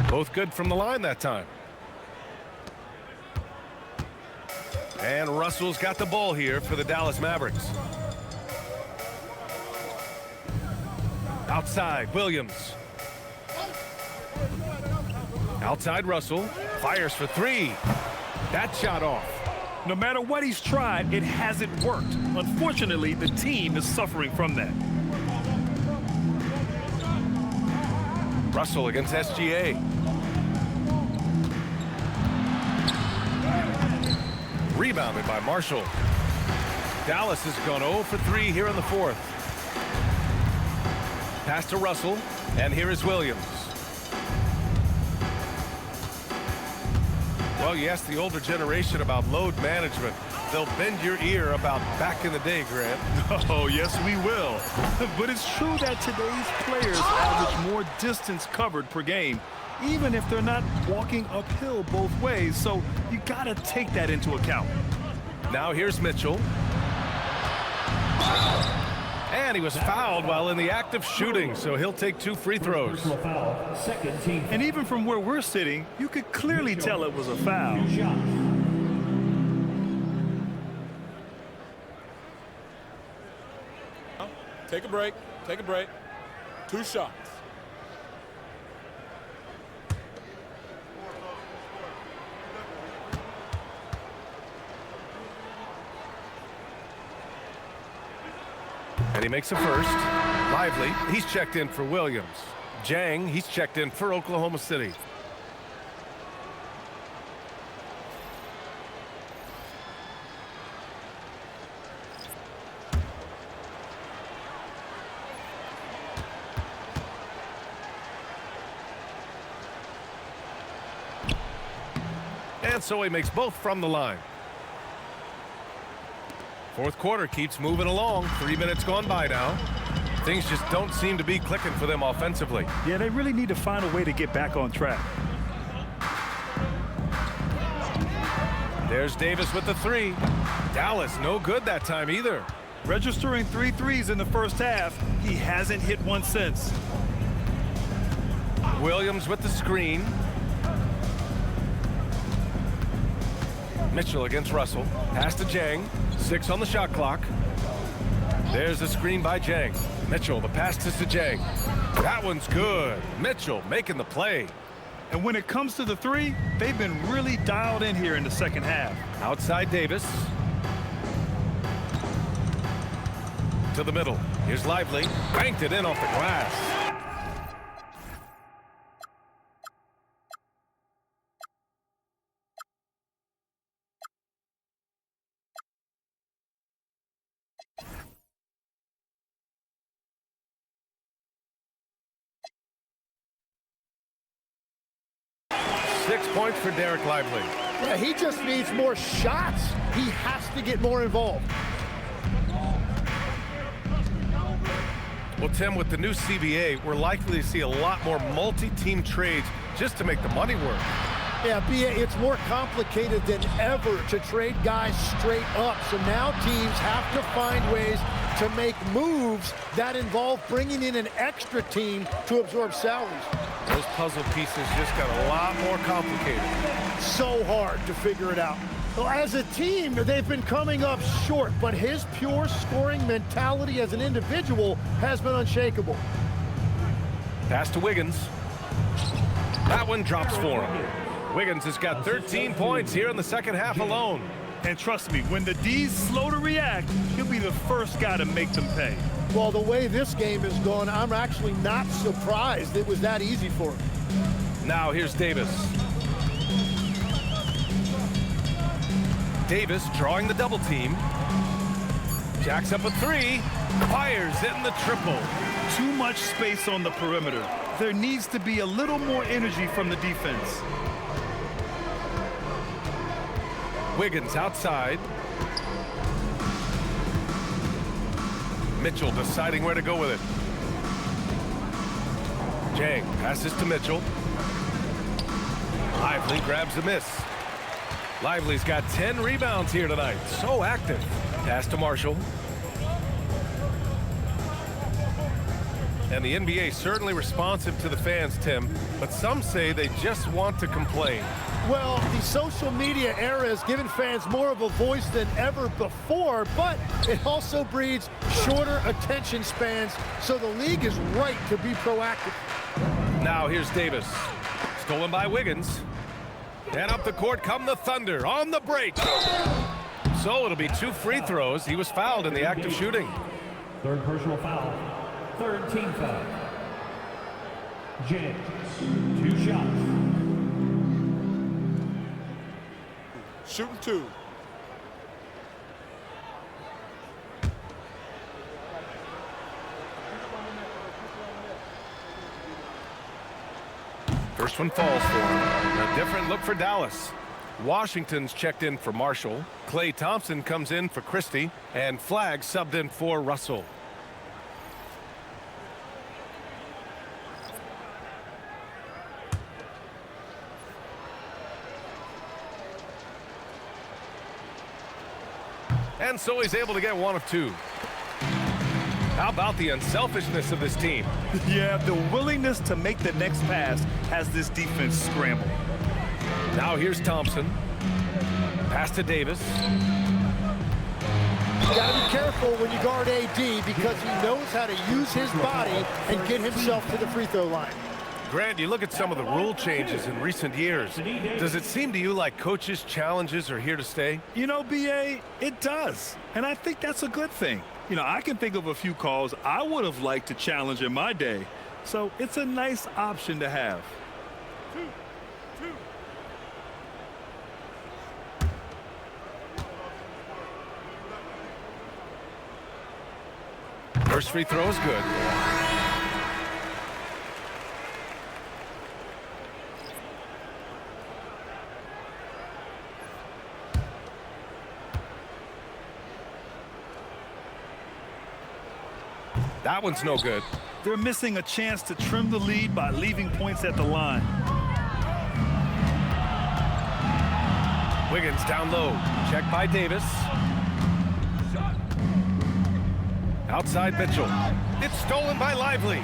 Both good from the line that time. And Russell's got the ball here for the Dallas Mavericks. Outside, Williams. Outside, Russell. Fires for 3. That shot off. No matter what he's tried, it hasn't worked. Unfortunately, the team is suffering from that. Russell against SGA. Rebounded by Marshall. Dallas has gone 0 for 3 here in the fourth. Pass to Russell, and here is Williams. Well, you ask the older generation about load management. They'll bend your ear about back in the day, Grant. Oh, yes, we will. But it's true that today's players average more distance covered per game, even if they're not walking uphill both ways. So you got to take that into account. Now here's Mitchell. And he was fouled while in the act of shooting, so he'll take 2 free throws. And even from where we're sitting, you could clearly tell it was a foul. Take a break. Take a break. 2 shots. And he makes a first. Lively, he's checked in for Williams. Jang, he's checked in for Oklahoma City. And so he makes both from the line. Fourth quarter keeps moving along. 3 minutes gone by now. Things just don't seem to be clicking for them offensively. Yeah, they really need to find a way to get back on track. There's Davis with the 3. Dallas no good that time either. Registering 3 threes in the first half. He hasn't hit one since. Williams with the screen. Mitchell against Russell. Pass to Jang. 6 on the shot clock. There's the screen by Jang. Mitchell, the pass to Jang. That one's good. Mitchell making the play. And when it comes to the 3, they've been really dialed in here in the second half. Outside Davis. To the middle. Here's Lively. Banked it in off the glass. Six points for Derek Lively. Yeah, he just needs more shots. He has to get more involved. Well, Tim, with the new CBA, we're likely to see a lot more multi-team trades just to make the money work. Yeah, BA, it's more complicated than ever to trade guys straight up. So now teams have to find ways to make moves that involve bringing in an extra team to absorb salaries. Those puzzle pieces just got a lot more complicated. So hard to figure it out. Well, as a team, they've been coming up short, but his pure scoring mentality as an individual has been unshakable. Pass to Wiggins. That one drops for him. Wiggins has got 13 points here in the second half alone. And trust me, when the D's slow to react, he'll be the first guy to make them pay. Well, the way this game is going, I'm actually not surprised it was that easy for him. Now here's Davis. Davis drawing the double team. Jacks up a three. Fires in the triple. Too much space on the perimeter. There needs to be a little more energy from the defense. Wiggins outside. Mitchell deciding where to go with it. Jang passes to Mitchell. Lively grabs a miss. Lively's got 10 rebounds here tonight. So active. Pass to Marshall. And the NBA certainly responsive to the fans, Tim, but some say they just want to complain. Well, the social media era has given fans more of a voice than ever before, but it also breeds shorter attention spans, so the league is right to be proactive. Now here's Davis. Stolen by Wiggins. And up the court come the Thunder on the break. So it'll be 2 free throws. He was fouled in the act of shooting. Third personal foul. Third team foul. James, 2 shots. Shooting 2. First one falls for him. A different look for Dallas. Washington's checked in for Marshall. Klay Thompson comes in for Christie. And Flagg subbed in for Russell. And so he's able to get 1 of 2. How about the unselfishness of this team? Yeah, the willingness to make the next pass has this defense scrambled. Now here's Thompson. Pass to Davis. You gotta be careful when you guard AD because he knows how to use his body and get himself to the free throw line. Grant, you look at some of the rule changes in recent years. Does it seem to you like coaches' challenges are here to stay? You know, BA, it does. And I think that's a good thing. You know, I can think of a few calls I would have liked to challenge in my day. So it's a nice option to have. First free throw is good. That one's no good. They're missing a chance to trim the lead by leaving points at the line. Wiggins down low. Checked by Davis. Outside Mitchell. It's stolen by Lively.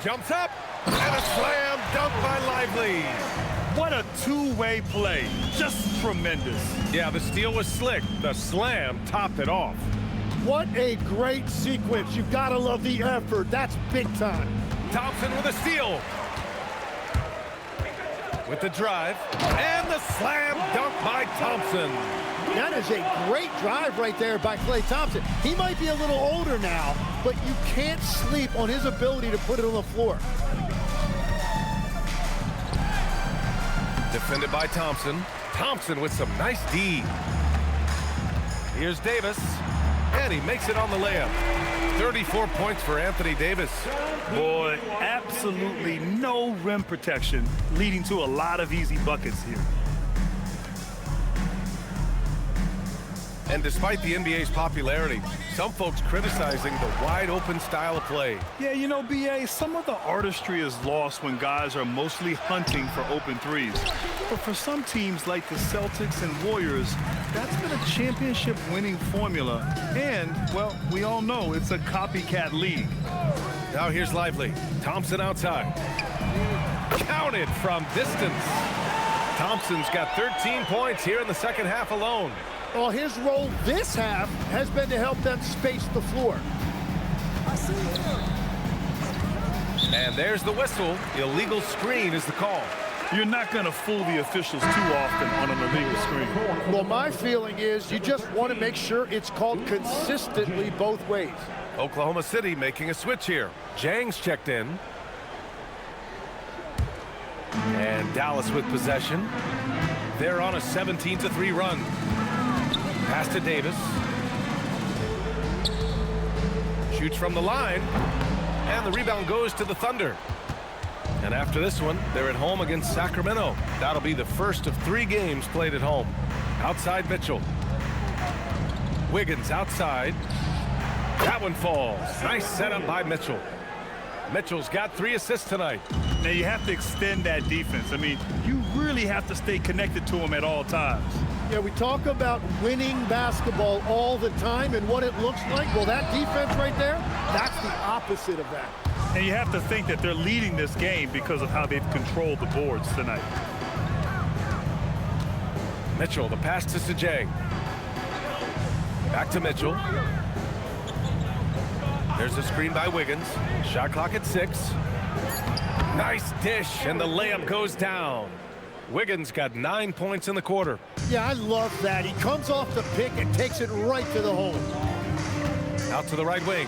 Jumps up. And a slam dunk by Lively. What a two-way play. Just tremendous. Yeah, the steal was slick. The slam topped it off. What a great sequence. You've got to love the effort. That's big time. Thompson with a steal. With the drive. And the slam dunk by Thompson. That is a great drive right there by Klay Thompson. He might be a little older now, but you can't sleep on his ability to put it on the floor. Defended by Thompson. Thompson with some nice D. Here's Davis. And he makes it on the layup. 34 points for Anthony Davis. Boy, absolutely no rim protection, leading to a lot of easy buckets here. And despite the NBA's popularity, some folks criticizing the wide-open style of play. Yeah, you know, BA, some of the artistry is lost when guys are mostly hunting for open threes. But for some teams like the Celtics and Warriors, that's been a championship-winning formula. And, well, we all know it's a copycat league. Now here's Lively. Thompson outside. Counted from distance. Thompson's got 13 points here in the second half alone. Well, his role this half has been to help them space the floor. And there's the whistle. Illegal screen is the call. You're not going to fool the officials too often on an illegal screen. Well, my feeling is you just want to make sure it's called consistently both ways. Oklahoma City making a switch here. Jang's checked in. And Dallas with possession. They're on a 17-3 run. Pass to Davis. Shoots from the line. And the rebound goes to the Thunder. And after this one, they're at home against Sacramento. That'll be the first of 3 games played at home. Outside Mitchell. Wiggins outside. That one falls. Nice setup by Mitchell. Mitchell's got 3 assists tonight. Now you have to extend that defense. I mean, you really have to stay connected to him at all times. Yeah, we talk about winning basketball all the time and what it looks like. Well, that defense right there, that's the opposite of that. And you have to think that they're leading this game because of how they've controlled the boards tonight. Mitchell, the pass to Sajang. Back to Mitchell. There's a screen by Wiggins. Shot clock at 6. Nice dish, and the layup goes down. Wiggins got 9 points in the quarter. Yeah, I love that. He comes off the pick and takes it right to the hole. Out to the right wing.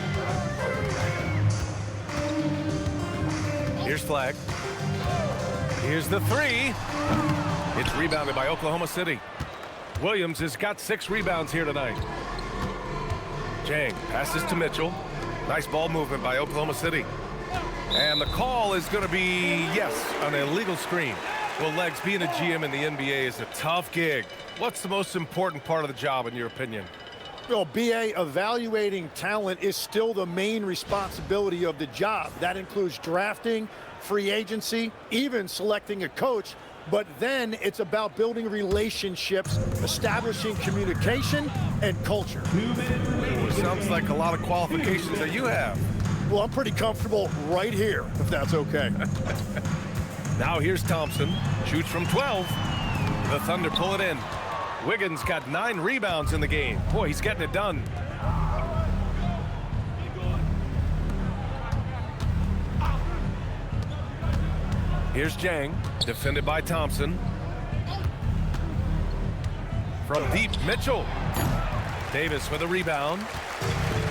Here's Flagg. Here's the 3. It's rebounded by Oklahoma City. Williams has got 6 rebounds here tonight. Jang passes to Mitchell. Nice ball movement by Oklahoma City. And the call is going to be, yes, an illegal screen. Well, Legs, being a GM in the NBA is a tough gig. What's the most important part of the job, in your opinion? Well, BA, evaluating talent is still the main responsibility of the job. That includes drafting, free agency, even selecting a coach. But then it's about building relationships, establishing communication, and culture. Sounds like a lot of qualifications that you have. Well, I'm pretty comfortable right here, if that's okay. Now here's Thompson. Shoots from 12. The Thunder pull it in. Wiggins got 9 rebounds in the game. Boy, he's getting it done. Here's Jang, defended by Thompson. From deep, Mitchell. Davis with a rebound.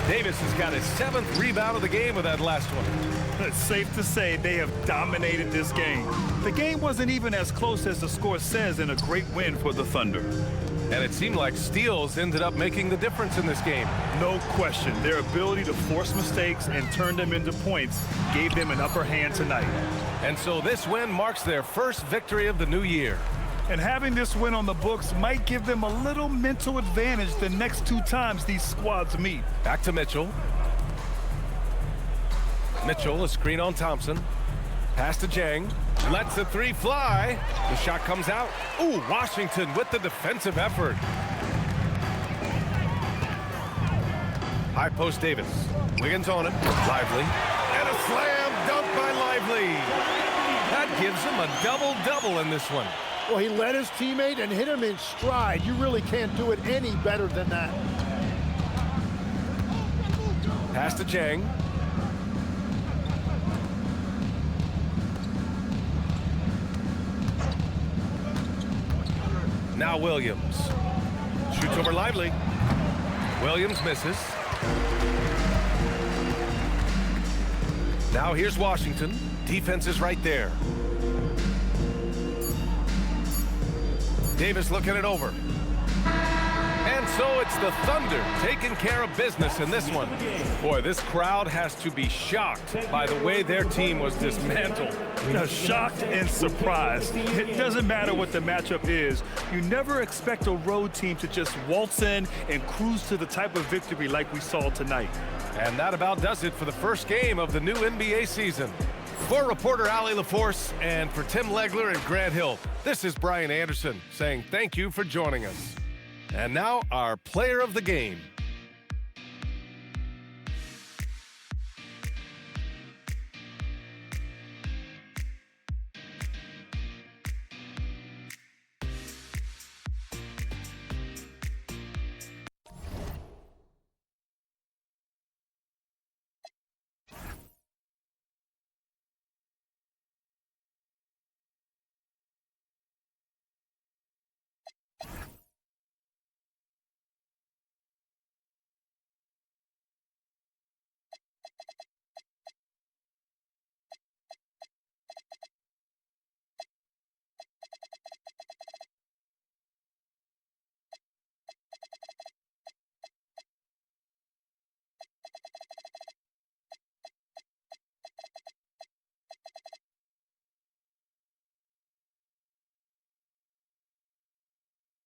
Davis has got his 7th rebound of the game with that last one. It's safe to say they have dominated this game. The game wasn't even as close as the score says in a great win for the Thunder. And it seemed like steals ended up making the difference in this game. No question. Their ability to force mistakes and turn them into points gave them an upper hand tonight. And so this win marks their first victory of the new year. And having this win on the books might give them a little mental advantage the next 2 times these squads meet. Back to Mitchell. Mitchell, a screen on Thompson. Pass to Jang. Lets the 3 fly. The shot comes out. Ooh, Washington with the defensive effort. High post Davis. Wiggins on him. Lively. And a slam dunk by Lively. That gives him a double-double in this one. Well, he led his teammate and hit him in stride. You really can't do it any better than that. Pass to Jang. Now Williams. Shoots over Lively. Williams misses. Now here's Washington. Defense is right there. Davis looking it over. And so it's the Thunder taking care of business in this one. Boy, this crowd has to be shocked by the way their team was dismantled. Shocked and surprised. It doesn't matter what the matchup is. You never expect a road team to just waltz in and cruise to the type of victory like we saw tonight. And that about does it for the first game of the new NBA season. For reporter Allie LaForce and for Tim Legler and Grant Hill, this is Brian Anderson saying thank you for joining us. And now our player of the game.